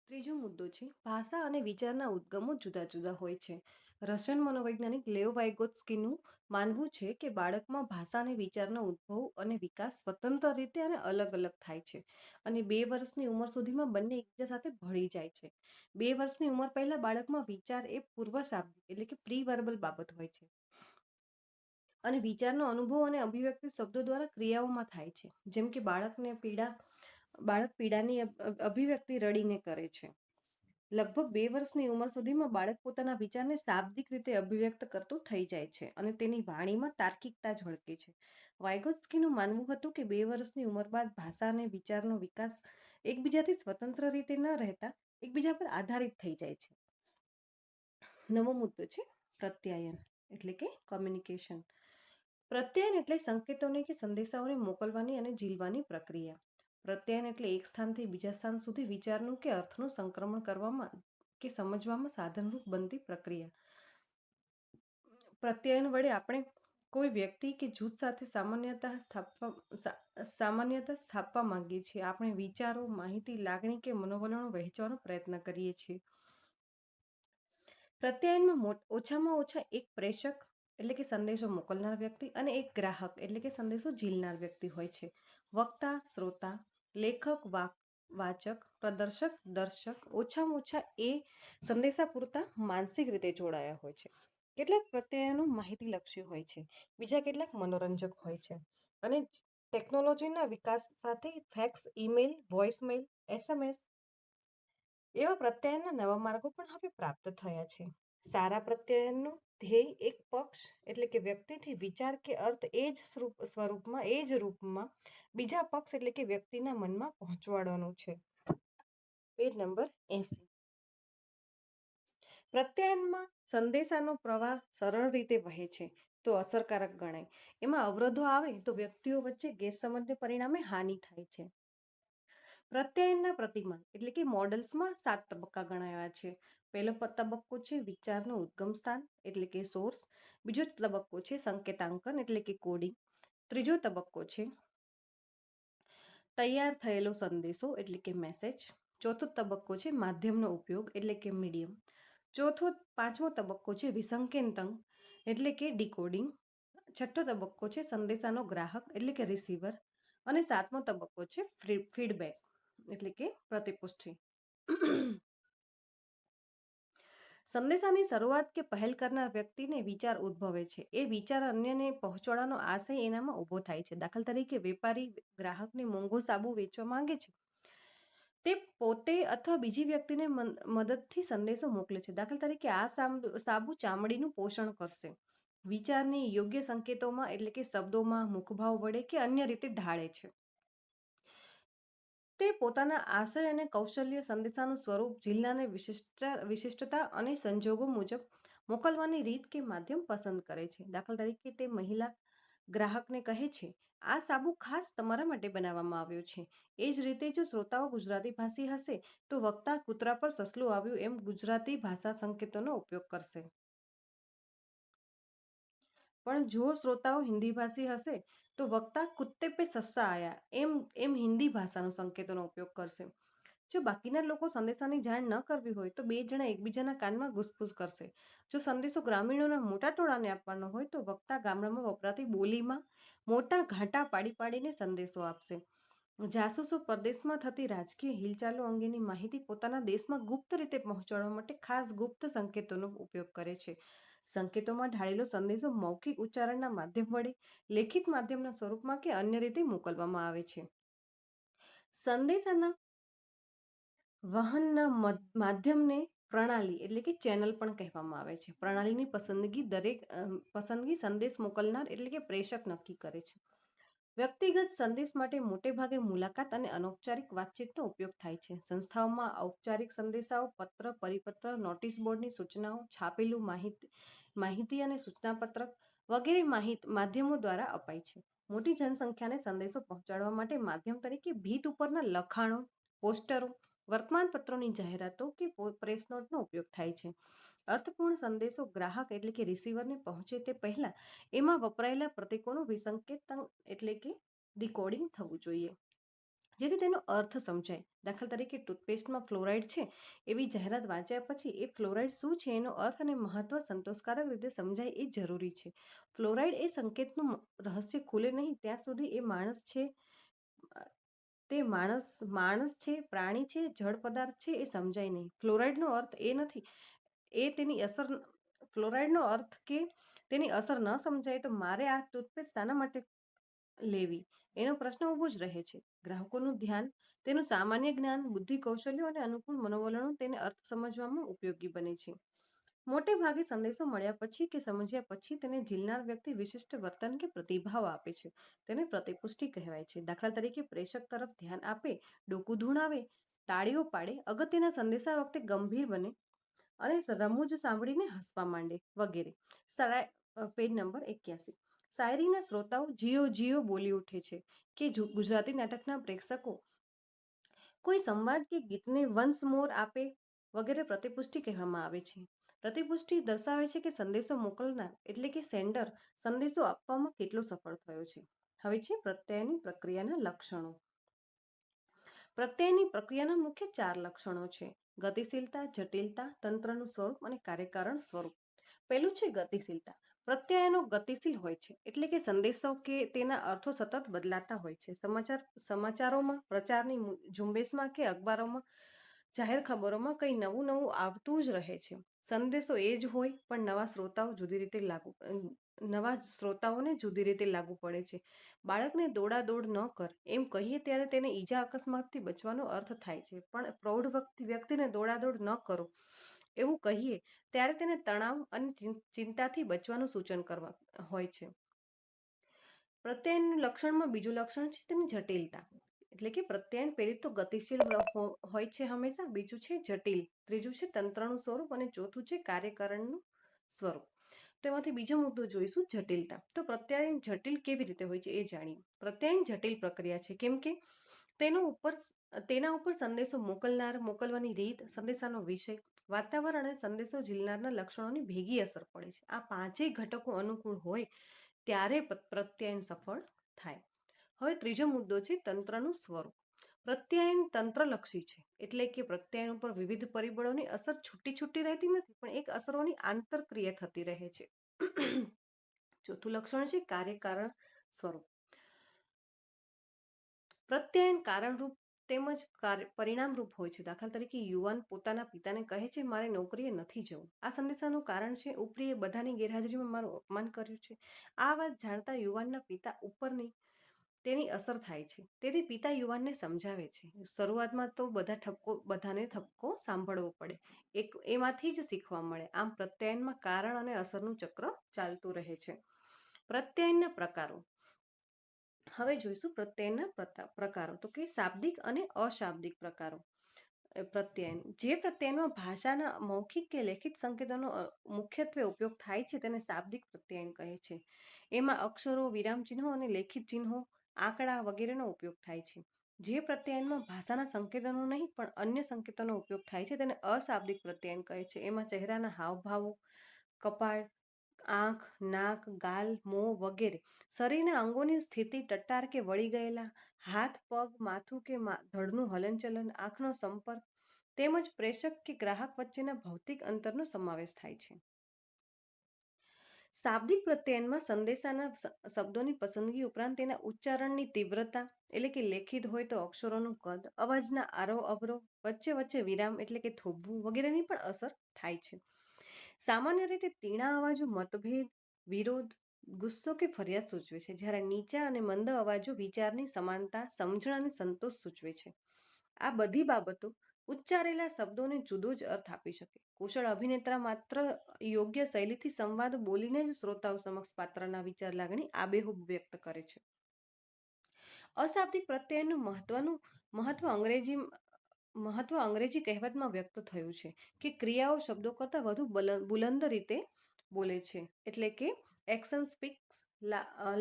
ત્રીજો મુદ્દો છે ભાષા અને વિચારના ઉદ્ગમો જુદા જુદા હોય છે. રશિયન મનોવૈજ્ઞાનિક લેવ વાઇગોત્સ્કીનું માનવું છે કે બાળકમાં ભાષા અને વિચારનો ઉદ્ભવ અને વિકાસ સ્વતંત્ર રીતે અને અલગ અલગ થાય છે અને 2 વર્ષની ઉંમર સુધીમાં બંને એકબીજા સાથે ભળી જાય છે. 2 વર્ષની ઉંમર પહેલા બાળકમાં વિચાર એ પૂર્વશાબ્દિક એટલે કે પ્રી વર્બલ બાબત હોય છે અને વિચારનો અનુભવ અને અભિવ્યક્તિ શબ્દો દ્વારા ક્રિયાઓમાં થાય છે. જેમ કે બાળક પીડાની અભિવ્યક્તિ રડીને કરે છે. લગભગ 2 વર્ષની ઉંમર સુધીમાં બાળક પોતાના વિચારને શાબ્દિક રીતે અભિવ્યક્ત કરતું થઈ જાય છે અને તેની વાણીમાં તાર્કિકતા ઝળકે છે. વાઇગોત્સ્કીનું માનવું હતું કે 2 વર્ષની ઉંમર બાદ ભાષા અને વિચારનો વિકાસ એકબીજાથી સ્વતંત્ર રીતે ન રહેતા એકબીજા પર આધારિત થઈ જાય છે. નવો મુદ્દો છે પ્રત્યાયન એટલે કે કોમ્યુનિકેશન. પ્રત્યાયન એટલે સંકેતોને કે સંદેશાઓને મોકલવાની અને ઝીલવાની પ્રક્રિયા. પ્રત્યાયન એટલે એક સ્થાનથી બીજા સ્થાન સુધી વિચારનું કે અર્થનું સંક્રમણ કરવામાં કે સમજવામાં સાધનરૂપ બનતી પ્રક્રિયા. પ્રત્યાયન વડે આપણે કોઈ વ્યક્તિ કે જૂથ સાથે સામાન્યતા સ્થાપવા માંગીએ છીએ. આપણે વિચારો, માહિતી, લાગણી કે મનોવલણો વહેંચવાનો પ્રયત્ન કરીએ છીએ. પ્રત્યાયનમાં ઓછામાં ઓછા એક પ્રેષક એટલે કે સંદેશો મોકલનાર વ્યક્તિ અને એક ગ્રાહક એટલે કે સંદેશો ઝીલનાર વ્યક્તિ હોય છે. વક્તા, શ્રોતા, લેખક, વાચક, પ્રદર્શક, દર્શક ઓછામાં ઓછા એ સંદેશા પૂરતા માનસિક રીતે જોડાયા હોય છે. કેટલાક પ્રત્યાયનો માહિતીલક્ષી હોય છે, બીજા કેટલાક મનોરંજક હોય છે અને ટેકનોલોજીના વિકાસ સાથે ફેક્સ, ઈમેલ, વોઇસમેલ, SMS એવા પ્રત્યાયનના નવા માર્ગો પણ હવે પ્રાપ્ત થયા છે. સારા પ્રત્યાયનનો ધ્યેય એક પક્ષ એટલે કે વ્યક્તિથી વિચાર કે અર્થ એ જ રૂપમાં બીજા પક્ષ એટલે કે વ્યક્તિના મનમાં પહોંચવાડવાનું છે. Page number 80. પ્રત્યાયનમાં સંદેશાનો પ્રવાહ સરળ રીતે વહે છે તો અસરકારક ગણાય. એમાં અવરોધો આવે તો વ્યક્તિઓ વચ્ચે ગેરસમજને પરિણામે હાનિ થાય છે. પ્રત્યાયનના પ્રતિમાન એટલે કે મોડલ્સમાં 7 તબક્કા ગણાવ્યા છે. પહેલો તબક્કો છે વિચારનું ઉદ્ગમ સ્થાન એટલે કે સોર્સ. બીજો તબક્કો છે સંકેતાંકન એટલે કે કોડિંગ. ત્રીજો તબક્કો છે તૈયાર થયેલો સંદેશો એટલે કે મેસેજ. ચોથો તબક્કો છે માધ્યમનો ઉપયોગ એટલે કે મીડિયમ. પાંચમો તબક્કો છે વિસંકેતન એટલે કે ડીકોડિંગ. છઠ્ઠો તબક્કો છે સંદેશાનો ગ્રાહક એટલે કે રિસીવર અને 7મો તબક્કો છે ફીડબેક એટલે કે પ્રતિપુષ્ટિ. સંદેશાની શરૂઆત કે પહેલ કરનાર વ્યક્તિને વિચાર ઉદ્ભવે છે. એ વિચાર અન્યને પહોંચાડવાનો આશય એનામાં ઊભો થાય છે. દાખલા તરીકે વેપારી ગ્રાહકને મોંઘો સાબુ વેચવા માંગે છે. તે પોતે અથવા બીજી વ્યક્તિને મદદથી સંદેશો મોકલે છે. દાખલા તરીકે આ સાબુ ચામડીનું પોષણ કરશે. વિચારની યોગ્ય સંકેતોમાં એટલે કે શબ્દોમાં, મુખભાવ વડે કે અન્ય રીતે ઢાળે છે. તે પોતાના આશય અને કૌશલ્ય, સંદેશાનું સ્વરૂપ, જિલ્લાની વિશિષ્ટતા અને સંજોગો મુજબ મોકલવાની રીત કે માધ્યમ પસંદ કરે છે. દાખલા તરીકે તે મહિલા ગ્રાહકને કહે છે, આ સાબુ ખાસ તમારા માટે બનાવવામાં આવ્યો છે. એ જ રીતે જો શ્રોતાઓ ગુજરાતી ભાષી હશે તો વક્તા કૂતરા પર સસલું આવ્યું એમ ગુજરાતી ભાષા સંકેતોનો ઉપયોગ કરશે. પણ જો શ્રોતાઓ હિન્દી ભાષી હશે તો વક્તા કુત્તે પે સસ્સા આયા એમ હિન્દી ભાષાનો સંકેતોનો ઉપયોગ કરશે. જો બાકીના લોકો સંદેશાની જાણ ન કરવી હોય તો 2 જણા એકબીજાના કાનમાં ઘૂસપૂસ કરશે. જો સંદેશો ગ્રામીણોના મોટા ટોળાને આપવાનો હોય તો વક્તા ગામડામાં વપરાતી બોલીમાં મોટા ઘાંટા પાડીને સંદેશો આપશે. જાસૂસો પરદેશમાં થતી રાજકીય હિલચાલો અંગેની માહિતી પોતાના દેશમાં ગુપ્ત રીતે પહોંચાડવા માટે ખાસ ગુપ્ત સંકેતોનો ઉપયોગ કરે છે. સંકેતોમાં ઢાળેલો સંદેશો મૌખિક ઉચ્ચારણના માધ્યમ વડે, લેખિત માધ્યમના સ્વરૂપમાં કે અન્ય રીતે મોકલવામાં આવે છે. સંદેશાના વહનના માધ્યમને પ્રણાલી એટલે કે ચેનલ પણ કહેવામાં આવે છે. પ્રણાલીની પસંદગી સંદેશ મોકલનાર એટલે કે પ્રેષક નક્કી કરે છે. વ્યક્તિગત સંદેશ માટે મોટે ભાગે મુલાકાત અને અનૌપચારિક વાતચીતનો ઉપયોગ થાય છે. સંસ્થાઓમાં ઔપચારિક સંદેશાઓ પત્ર, પરિપત્ર, નોટિસ બોર્ડની સૂચનાઓ, છાપેલું માહિતી અને સૂચનાપત્રક વગેરે માધ્યમો દ્વારા અપાય છે. મોટી જનસંખ્યાને સંદેશો પહોંચાડવા માટે માધ્યમ તરીકે ભીત ઉપરના લખાણો, પોસ્ટરો, વર્તમાનપત્રોની જાહેરાતો કે પ્રેસ નોટનો ઉપયોગ થાય છે. અર્થપૂર્ણ સંદેશો ગ્રાહક એટલે કે રિસીવરને પહોંચે તે પહેલા એમાં વપરાયેલા પ્રતીકોનું વિસંકેતન એટલે કે ડીકોડિંગ થવું જોઈએ. જેથી તેનો અર્થ સમજાય. દાખલા તરીકે ટૂથપેસ્ટમાં ફ્લોરાઇડ છે એવી જાહેરાત વાંચ્યા પછી એ ફ્લોરાઇડ શું છે એનો અર્થ અને મહત્વ સંતોષકારક રીતે સમજાય એ જરૂરી છે. ફ્લોરાઇડ એ સંકેતનું રહસ્ય ખુલે નહીં ત્યાં સુધી એ માણસ છે તે માણસ છે, પ્રાણી છે, જળ પદાર્થ છે એ સમજાય નહીં. ફ્લોરાઇડનો અર્થ એ નથી એ તેની અસર ફ્લોરાઇડનો અર્થ કે તેની અસર ન સમજાય તો મારે આ ટૂથપેસ્ટ શાના માટે લેવી એનો પ્રશ્ન ઊભો જ રહે છે. ગ્રાહકોનું ધ્યાન તેનું સામાન્ય જ્ઞાન, બુદ્ધિ, કૌશલ્યો અને અનુકૂળ મનોવલણો તેને અર્થ સમજવામાં ઉપયોગી બને છે. મોટે ભાગે સંદેશો મળ્યા પછી કે સમજ્યા પછી તેને ઝીલનાર વ્યક્તિ વિશિષ્ટ વર્તન કે પ્રતિભાવ આપે છે. તેને પ્રતિપુષ્ટિ કહેવાય છે. દાખલા તરીકે પ્રેષક તરફ ધ્યાન આપે, ડોકું ધૂણાવે, તાળીઓ પાડે, અગત્યના સંદેશા વખતે ગંભીર બને અને રમૂજ સાંભળીને હસવા માંડે વગેરે. Page number 81. શાયરીના શ્રોતાઓ જીઓ જીઓ બોલી ઉઠે છે કે ગુજરાતી નાટકના પ્રેક્ષકો કોઈ સંવાદ કે ગીતને વન્સ મોર આપે વગેરે પ્રતિપુષ્ટિ કહેવામાં આવે છે. પ્રતિપુષ્ટિ દર્શાવે છે કે સંદેશો મોકલનાર એટલે કે સેન્ડર સંદેશો આપવામાં કેટલો સફળ થયો છે. હવે છે પ્રત્યયની પ્રક્રિયાના લક્ષણો. પ્રત્યયની પ્રક્રિયાના મુખ્ય 4 લક્ષણો છે: ગતિશીલતા, જટિલતા, તંત્રનું સ્વરૂપ અને કાર્યકારણ સ્વરૂપ. પહેલું છે ગતિશીલતા. પ્રત્યયનો ગતિશીલ હોય છે એટલે કે સંદેશો કે તેના અર્થો સતત બદલાતા હોય છે. સમાચારોમાં, પ્રચારની ઝુંબેશમાં કે અખબારોમાં, જાહેર ખબરોમાં કંઈ નવું નવું આવતું જ રહે છે. સંદેશો એ જ હોય પણ નવા શ્રોતાઓને જુદી રીતે લાગુ પડે છે. બાળકને દોડાદોડ ન કર એમ કહીએ ત્યારે તેને ઈજા અકસ્માતથી બચવાનો અર્થ થાય છે, પણ પ્રૌઢ વ્યક્તિને દોડાદોડ ન કરો એવું કહીએ ત્યારે તેને તણાવ અને ચિંતાથી બચવાનું સૂચન કરવા હોય છે. પ્રત્યયન લક્ષણમાં બીજું લક્ષણ છે તેની જટિલતા. એટલે કે પ્રત્યયન પહેલી તો ગતિશીલ હોય છે હંમેશા, બીજું છે જટિલ, ત્રીજું છે તંત્રનું સ્વરૂપ અને ચોથું છે કાર્યકરણનું સ્વરૂપ. તેમાંથી બીજો મુદ્દો જોઈશું જટિલતા. તો પ્રત્યયન જટિલ કેવી રીતે હોય છે એ જાણીએ. પ્રત્યયન જટિલ પ્રક્રિયા છે કેમ કે તેના ઉપર સંદેશો મોકલનાર, મોકલવાની રીત, સંદેશાનો વિષય, વાતાવરણ અને સંદેશો ઝીલનારના લક્ષણોની ભેગી અસર પડે છે. આ પાંચેય ઘટકો અનુકૂળ હોય ત્યારે પ્રત્યયન સફળ થાય. હવે ત્રીજો મુદ્દો છે તંત્રનું સ્વરૂપ. પ્રત્યયન તંત્રલક્ષી છે એટલે કે પ્રત્યયન ઉપર વિવિધ પરિબળોની અસર છૂટી રહેતી નથી પણ એક અસરોની આંતરક્રિયા થતી રહે છે. ચોથું લક્ષણ છે કાર્યકારણ સ્વરૂપ. પ્રત્યયન કારણરૂપ તેમજ પરિણામરૂપ હોય છે. દાખલા તરીકે યુવાન પોતાના પિતાને કહે છે મારે નોકરીએ નથી જવું. આ સંદેશાનું કારણ છે ઉપરીએ બધાની ગેરહાજરીમાં મારું અપમાન કર્યું છે. આ વાત જાણતા યુવાનના પિતા ઉપરની તેની અસર થાય છે. તેથી પિતા યુવાનને સમજાવે છે. શરૂઆતમાં તો બધાને ઠપકો સાંભળવો પડે, એમાંથી જ શીખવા મળે. આમ પ્રત્યયનમાં કારણ અને અસરનું ચક્ર ચાલતું રહે છે. પ્રત્યયનના પ્રકારો. હવે જોઈશું પ્રત્યયનના પ્રકારો. તો કે શાબ્દિક અને અશાબ્દિક પ્રકારો. પ્રત્યયન જે પ્રત્યયનમાં ભાષાના મૌખિક કે લેખિત સંકેતોનો મુખ્યત્વે ઉપયોગ થાય છે તેને શાબ્દિક પ્રત્યયન કહે છે. એમાં અક્ષરો, વિરામ ચિહ્નો અને લેખિત ચિહ્નો, આંકડા વગેરેનો ઉપયોગ થાય છે. જે પ્રત્યયનમાં ભાષાના સંકેતોનો નહીં પણ અન્ય સંકેતોનો ઉપયોગ થાય છે તેને અશાબ્દિક પ્રત્યયન કહે છે. એમાં ચહેરાના હાવભાવો, કપાળ, આંખ, નાક, ગાલ, મોં વગેરે, શરીરના અંગોની સ્થિતિ, ટટ્ટાર કે વળી ગયેલા, હાથ, પગ, માથું કે ધડનું હલનચલન, આંખનો સંપર્ક તેમજ પ્રેષક કે ગ્રાહક વચ્ચેના ભૌતિક અંતરનો સમાવેશ થાય છે. શાબ્દિક પ્રત્યયનમાં સંદેશાના શબ્દોની પસંદગી ઉપરાંત તેના ઉચ્ચારણની તીવ્રતા એટલે કે લેખિત હોય તો અક્ષરોનું કદ, અવાજના આરોહ અવરોહ, વચ્ચે વચ્ચે વિરામ એટલે કે થોભવું વગેરેની પણ અસર થાય છે. સામાન્ય રીતે તીણા અવાજો મતભેદ, વિરોધ, ગુસ્સો કે ફરિયાદ સૂચવે છે, જ્યારે નીચા અને મંદ અવાજો વિચારની સમાનતા, સમજણ અને સંતોષ સૂચવે છે. આ બધી બાબતો ઉચ્ચારેલા શબ્દોને જુદો જ અર્થ આપી શકે. કુશળ અભિનેતા માત્ર યોગ્ય શૈલીથી સંવાદ બોલીને જ શ્રોતાઓ સમક્ષ પાત્રના વિચાર, લાગણી આબેહૂબ વ્યક્ત કરે છે. અશાબ્દિક પ્રત્યયનનું મહત્વ અંગ્રેજી કહેવતમાં વ્યક્ત થયું છે કે ક્રિયાઓ શબ્દો કરતાં વધુ બુલંદ રીતે બોલે છે. એટલે કે action speaks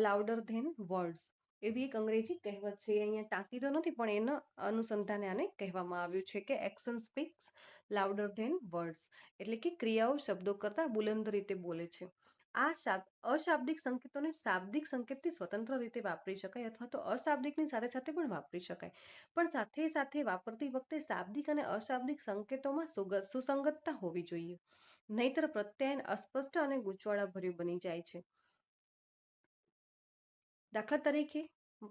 louder than words. એવી એક અંગ્રેજી કહેવત છે. અહીંયા તાકીદો નથી પણ એના અનુસંધાને આને કહેવામાં આવ્યું છે કે action speaks louder than words. એટલે કે ક્રિયાઓ શબ્દો કરતાં બુલંદ રીતે બોલે છે. અશાબ્દિક સંકેતોને શાબ્દિક સંકેતથી સ્વતંત્ર રીતે વાપરી શકાય અથવા તો અશાબ્દિકની સાથે સાથે પણ વાપરી શકાય, પણ સાથે સાથે વાપરતી વખતે શાબ્દિક અને અશાબ્દિક સંકેતોમાં સુસંગતતા હોવી જોઈએ, નહીતર પ્રત્યાયન અસ્પષ્ટ અને ગૂંચવાડાભર્યું બની જાય છે. દાખલા તરીકે,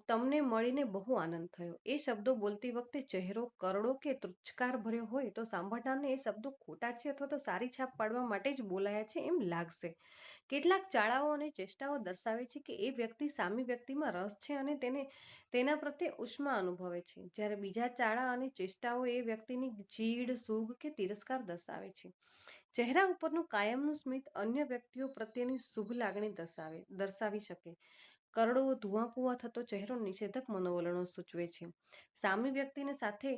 તમને મળીને બહુ આનંદ થયો, એ શબ્દો બોલતી વખતે ચહેરો કરડો કે તુચ્છકાર ભર્યો હોય તો સાંભળનારને એ શબ્દો ખોટા છે અથવા તો સારી છાપ પાડવા માટે જ બોલાયા છે એમ લાગશે. કેટલાક ચાળાઓ અને ચેષ્ટાઓ દર્શાવે છે કે એ વ્યક્તિ સામી વ્યક્તિમાં રસ છે અને તેના પ્રત્યે ઉષ્મા અનુભવે છે, જ્યારે બીજા ચાળા અને ચેષ્ટાઓ એ વ્યક્તિની ચીડ, સૂગ કે તિરસ્કાર દર્શાવે છે. ચહેરા ઉપરનું કાયમનું સ્મિત અન્ય વ્યક્તિઓ પ્રત્યેની શુભ લાગણી દર્શાવી શકે. કરડો, ધુઆકુવા થતો ચહેરો નિષેધક મનોવલણો સૂચવે છે. સામી વ્યક્તિને સાથે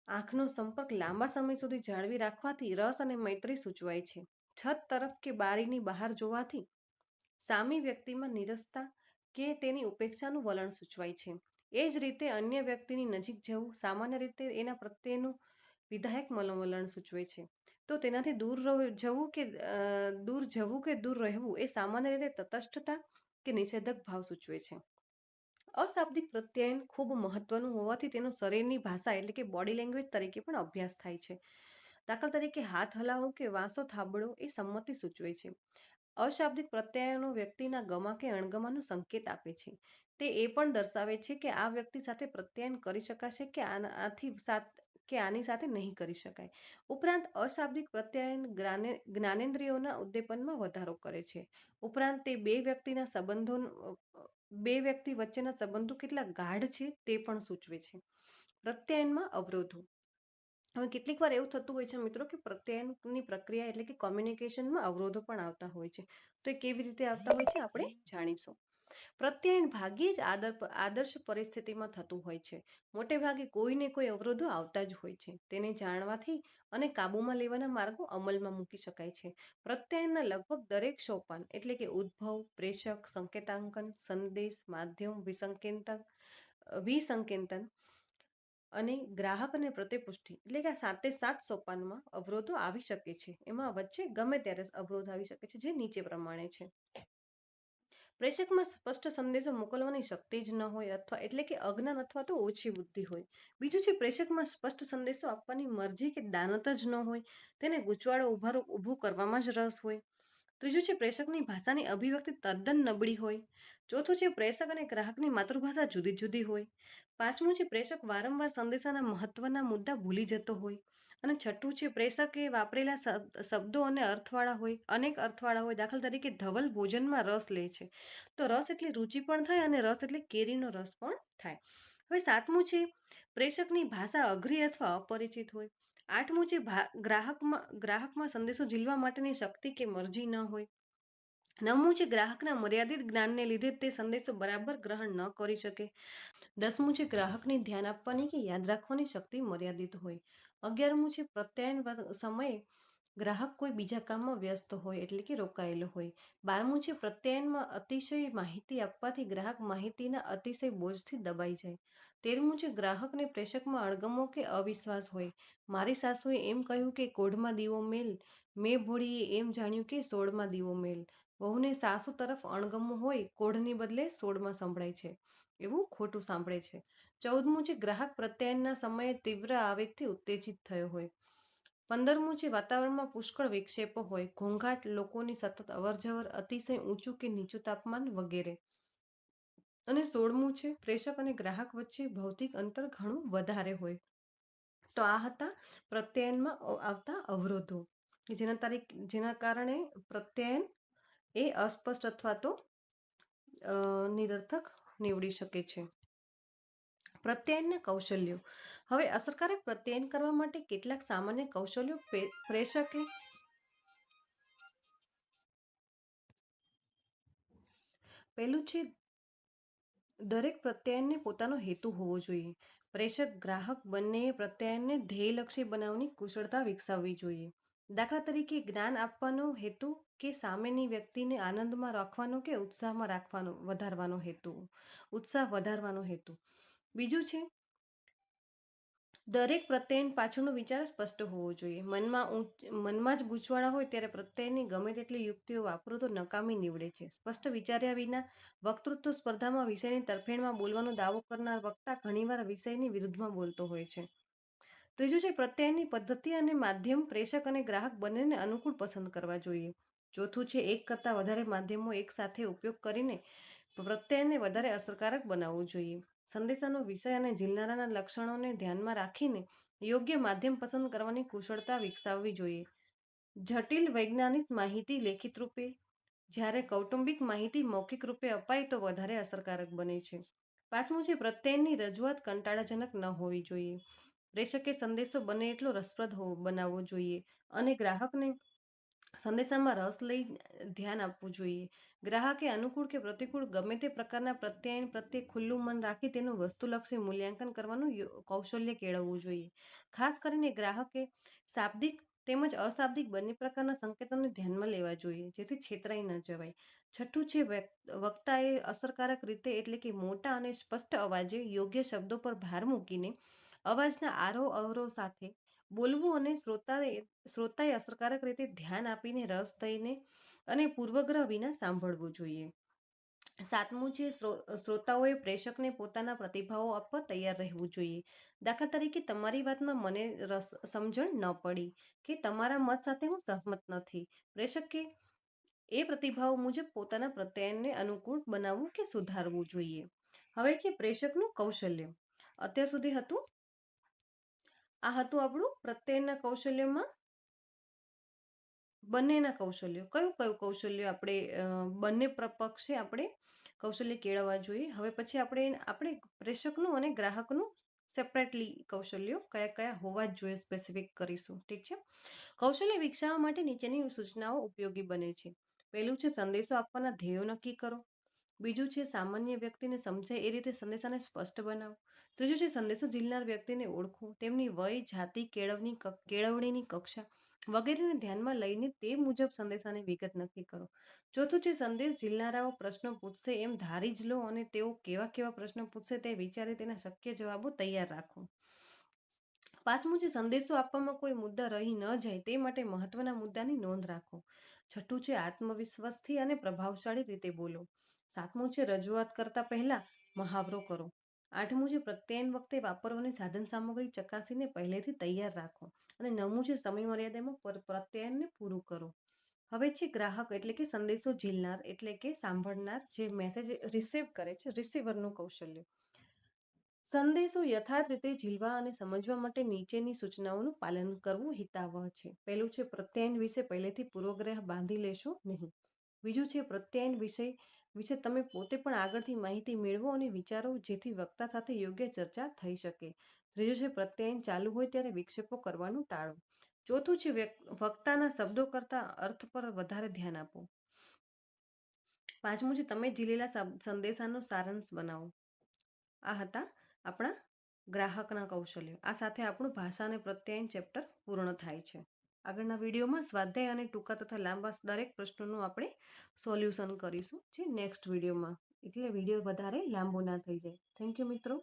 આંખનો સંપર્ક લાંબા સમય સુધી જાળવી રાખવાથી રસ અને મૈત્રી સૂચવાય છે. છત તરફ કે બારીની બહાર જોવાથી સામી વ્યક્તિમાં નીરસતા કે તેની ઉપેક્ષાનું વલણ સૂચવાય છે. એ જ રીતે અન્ય વ્યક્તિની નજીક જવું સામાન્ય રીતે એના પ્રત્યેનું વિધાયક મનોવલણ સૂચવે છે. તો તેનાથી દૂર કે દૂર રહેવું એ સામાન્ય રીતે તટસ્થતા કે નિષેધક ભાવ સૂચવે છે. અશાબ્દિક પ્રત્યાયન ખૂબ મહત્વનું હોવાથી તેનો શરીરની ભાષા એટલે કે બોડી લેંગ્વેજ તરીકે પણ અભ્યાસ થાય છે. દાખલા તરીકે હાથ હલાવો કે વાંસો થાબડો એ સંમતિ સૂચવે છે. અશાબ્દિક પ્રત્યાયનો વ્યક્તિના ગમા કે અણગમાનો સંકેત આપે છે. તે એ પણ દર્શાવે છે કે આ વ્યક્તિ સાથે પ્રત્યાયન કરી શકાશે કે આની સાથે નહીં કરી શકાય. ઉપરાંત અશાબ્દિક પ્રત્યાયન જ્ઞાનેન્દ્રિયોના ઉદ્દીપનમાં વધારો કરે છે. ઉપરાંત તે બે વ્યક્તિ વચ્ચેના સંબંધો કેટલા ગાઢ છે તે પણ સૂચવે છે. પ્રત્યાયનમાં અવરોધો. હવે કેટલીક વાર એવું થતું હોય છે મિત્રો કે પ્રત્યાયનની પ્રક્રિયા એટલે કે કોમ્યુનિકેશનમાં અવરોધો પણ આવતા હોય છે. તો એ કેવી રીતે આવતા હોય છે આપણે જાણીશું. પ્રત્યાયન ભાગ્યે જ આદર્શ પરિસ્થિતિમાં થતું હોય છે. મોટે ભાગે કોઈને કોઈ અવરોધો આવતા જ હોય છે. તેને જાણવાથી અને કાબૂમાં લેવાના માર્ગો અમલમાં મૂકી શકાય છે. પ્રત્યાયનના લગભગ દરેક સોપાન એટલે કે ઉદ્ભવ, પ્રેષક, સંકેતાંકન, સંદેશ, માધ્યમ, વિસંકેતન અને ગ્રાહક અને પ્રતિપુષ્ટિ એટલે કે આ 7 સોપાનમાં અવરોધો આવી શકે છે. એમાં વચ્ચે ગમે ત્યારે અવરોધ આવી શકે છે, જે નીચે પ્રમાણે છે. પ્રેષકમાં સ્પષ્ટ સંદેશો મોકલવાની શક્તિ જ ન હોય અથવા એટલે કે અજ્ઞાન અથવા તો ઓછી બુદ્ધિ હોય. બીજું છે પ્રેષકમાં સ્પષ્ટ સંદેશો આપવાની મરજી કે દાનત જ ન હોય, તેને ગૂંચવાડો ઊભું કરવામાં જ રસ હોય. ત્રીજું છે પ્રેષકની ભાષાની અભિવ્યક્તિ તદ્દન નબળી હોય. ચોથું છે પ્રેષક અને ગ્રાહકની માતૃભાષા જુદી જુદી હોય. પાંચમું છે પ્રેષક વારંવાર સંદેશાના મહત્વના મુદ્દા ભૂલી જતો હોય. અને છઠ્ઠું છે પ્રેષકે વાપરેલા શબ્દો અને અનેક અર્થવાળા હોય. દાખલા તરીકે ધવલ ભોજનમાં રસ લે છે, તો રસ એટલે રુચિ પણ થાય અને રસ એટલે કેરીનો રસ પણ થાય. હવે સાતમું છે પ્રેષકની ભાષા અઘરી અથવા અપરિચિત હોય. આઠમું છે ગ્રાહકમાં સંદેશો ઝીલવા માટેની શક્તિ કે મરજી ન હોય. નવમું છે ગ્રાહકના મર્યાદિત જ્ઞાનને લીધે તે સંદેશો બરાબર ગ્રહણ ન કરી શકે. દસમું છે ગ્રાહકની ધ્યાન આપવાની કે યાદ રાખવાની શક્તિ મર્યાદિત હોય. 11મું છે પ્રત્યાયન સમયે ગ્રાહક કોઈ બીજા કામમાં વ્યસ્ત હોય એટલે કે રોકાયેલો હોય. 12મું છે પ્રત્યાયનમાં અતિશય માહિતી આપવાથી ગ્રાહક માહિતીના અતિશય બોજથી દબાઈ જાય. 13મું છે ગ્રાહકને પ્રેષકમાં અણગમો કે અવિશ્વાસ હોય. મારી સાસુએ એમ કહ્યું કે કોઢમાં દીવો મેલ, મેં ભોળીએ એમ જાણ્યું કે સોળમાં દીવો મેલ. વહુને સાસુ તરફ અણગમો હોય, કોઢની બદલે સોળમાં સંભળાય છે એવું ખોટું સાંભળે છે. 14મું છે ગ્રાહક પ્રત્યાયનના સમયે તીવ્ર આવેગથી ઉત્તેજિત થયો હોય. 15મું છે વાતાવરણમાં પુષ્કળ વિક્ષેપો હોય, ઘોંઘાટ, લોકોની સતત અવરજવર, અતિશય ઊંચું કે નીચું તાપમાન વગેરે. અને 16મું છે પ્રેષક અને ગ્રાહક વચ્ચે ભૌતિક અંતર ઘણું વધારે હોય. તો આ હતા પ્રત્યાયનમાં આવતા અવરોધો કે જેના કારણે પ્રત્યાયન એ અસ્પષ્ટ અથવા તો નિરર્થક નીવડી શકે છે. પ્રત્યાયનના કૌશલ્યો. હવે અસરકારક પ્રત્યાયન કરવા માટે કેટલાક સામાન્ય કૌશલ્યો પ્રેષકે પહેલું છે દરેક પ્રત્યાયનને પોતાનો હેતુ હોવો જોઈએ. પ્રેષક ગ્રાહક બંનેએ પ્રત્યાયનને ધ્યેયલક્ષી બનાવવાની કુશળતા વિકસાવવી જોઈએ. દાખલા તરીકે જ્ઞાન આપવાનો હેતુ કે સામેની વ્યક્તિને આનંદમાં રાખવાનો કે ઉત્સાહ વધારવાનો હેતુ. બીજું છે દરેક પ્રત્યયન પાછળનો વિચાર સ્પષ્ટ હોવો જોઈએ. મનમાં જ ગૂંચવાડા હોય ત્યારે પ્રત્યયની ગમે તેટલી યુક્તિઓ વાપરો તો નકામી નીવડે છે. સ્પષ્ટ વિચાર્યા વિના વક્તૃત્વ સ્પર્ધામાં વિષયની તરફેણમાં બોલવાનો દાવો કરનાર વક્તા ઘણીવાર વિષયની વિરુદ્ધમાં બોલતો હોય છે. ત્રીજું છે પ્રત્યયની પદ્ધતિ અને માધ્યમ. પ્રેષક અને ગ્રાહક બંનેને અનુકૂળ પસંદ કરવા જોઈએ. ચોથું છે એક કરતાં વધારે માધ્યમો એક સાથે ઉપયોગ કરીને પ્રત્યયને વધારે અસરકારક બનાવવું જોઈએ. સંદેશાનો વિષય અને ઝીલનારાના લક્ષણોને ધ્યાનમાં રાખીને યોગ્ય માધ્યમ પસંદ કરવાની કુશળતા વિકસાવવી જોઈએ. જટિલ વૈજ્ઞાનિક માહિતી લેખિત રૂપે, જ્યારે કૌટુંબિક માહિતી મૌખિક રૂપે અપાય તો વધારે અસરકારક બને છે. પાંચમું છે પ્રત્યયની રજૂઆત કંટાળાજનક ન હોવી જોઈએ. પ્રેષકે સંદેશો બને એટલો રસપ્રદ બનાવવો જોઈએ અને ગ્રાહકને સંદેશામાં રસ લઈ ધ્યાન આપવું જોઈએ. ગ્રાહકે અનુકૂળ કે પ્રતિકૂળ ગમે તે પ્રકારના પ્રત્યયન પ્રત્યે ખુલ્લું મન રાખી તેનું વસ્તુલક્ષી મૂલ્યાંકન કરવાનું કૌશલ્ય કેળવવું જોઈએ. ખાસ કરીને ગ્રાહકે શાબ્દિક તેમજ અશાબ્દિક બંને પ્રકારના સંકેતોને ધ્યાનમાં લેવા જોઈએ જેથી છેતરાઈ ન જવાય. છઠ્ઠું છે વક્તાએ અસરકારક રીતે એટલે કે મોટા અને સ્પષ્ટ અવાજે યોગ્ય શબ્દો પર ભાર મૂકીને અવાજના આરોહ અવરોહ સાથે બોલવું અને શ્રોતાએ અસરકારક રીતે ધ્યાન આપીને રસ થઈને અને પૂર્વગ્રહ વિના સાંભળવું જોઈએ. સાતમું છે શ્રોતાઓએ પ્રેષકને પોતાના પ્રતિભાવો આપવા તૈયાર રહેવું જોઈએ. દાખલા તરીકે તમારી વાતમાં મને સમજણ ન પડી કે તમારા મત સાથે હું સહમત નથી. પ્રેષકે એ પ્રતિભાવો મુજબ પોતાના પ્રત્યયનને અનુકૂળ બનાવવું કે સુધારવું જોઈએ. હવે છે પ્રેષકનું કૌશલ્ય. અત્યાર સુધી હતું આપણું પ્રત્યયનના કૌશલ્યમાં બંનેના કૌશલ્યો. કયું કયું કૌશલ્ય આપણે બંને પક્ષે આપણે કૌશલ્ય કેળવવા જોઈએ. હવે પછી આપણે પ્રેષકનું અને ગ્રાહકનું સેપરેટલી કૌશલ્યો કયા કયા હોવા જ જોઈએ સ્પેસિફિક કરીશું. ઠીક છે. કૌશલ્ય વિકસાવવા માટે નીચેની સૂચનાઓ ઉપયોગી બને છે. પહેલું છે સંદેશો આપવાના ધ્યેયો નક્કી કરો. બીજું છે સામાન્ય વ્યક્તિને સમજાય એ રીતે સંદેશાને સ્પષ્ટ બનાવો. ત્રીજું છે સંદેશો ઝીલનાર વ્યક્તિને ઓળખો, તેમની વય, જાતિ, કેળવણીની કક્ષા વગેરેને ધ્યાનમાં લઈને તે મુજબ સંદેશાની વિગત નક્કી કરો. ચોથું છે સંદેશ ઝીલનારાઓ પ્રશ્નો પૂછશે એમ ધારી જ લો અને તેઓ કેવા કેવા પ્રશ્નો પૂછશે તે વિચારી તેના શક્ય જવાબો તૈયાર રાખો. પાંચમું છે સંદેશો આપવામાં કોઈ મુદ્દા રહી ન જાય તે માટે મહત્વના મુદ્દાની નોંધ રાખો. છઠ્ઠું છે આત્મવિશ્વાસથી અને પ્રભાવશાળી રીતે બોલો. સાતમું છે રજૂઆત કરતા પહેલા મહાવરો કરો. આઠમું છે પ્રત્યયન વખતે વાપરવાની સાધન સામગ્રી ચકાસીને પહેલેથી તૈયાર રાખો. અને નવમું છે સમય મર્યાદામાં પ્રત્યયનને પૂરું કરો. હવે છે ગ્રાહક એટલે કે સંદેશો ઝીલનાર એટલે કે સાંભળનાર જે મેસેજ રિસીવ કરે છે રિસીવરનું કૌશલ્ય. સંદેશો યથાર્થ રીતે ઝીલવા અને સમજવા માટે નીચેની સૂચનાઓનું પાલન કરવું હિતાવહ છે. પહેલું છે પ્રત્યયન વિશે પહેલેથી પૂર્વગ્રહ બાંધી લેશો નહીં. બીજું છે પ્રત્યયન વિશે તમે પોતે પણ આગળથી માહિતી મેળવો અને વિચારો જેથી વક્તા સાથે યોગ્ય ચર્ચા થઈ શકે. ત્રીજું છે પ્રત્યયન ચાલુ હોય ત્યારે વિક્ષેપો કરવાનું ટાળો. ચોથું છે વક્તાના શબ્દો કરતાં અર્થ પર વધારે ધ્યાન આપો. પાંચમું છે તમે ઝીલેલા સંદેશાનો સારાંશ બનાવો. આ હતા આપણા ગ્રાહકના કૌશલ્યો. આ સાથે આપણું ભાષા અને પ્રત્યયન ચેપ્ટર પૂર્ણ થાય છે. આગળના વિડીયોમાં સ્વાધ્યાય અને ટૂંકા તથા લાંબા દરેક પ્રશ્નોનું આપણે સોલ્યુશન કરીશું જે નેક્સ્ટ વિડીયોમાં, એટલે વિડીયો વધારે લાંબો ના થઈ જાય. થેન્ક યુ મિત્રો.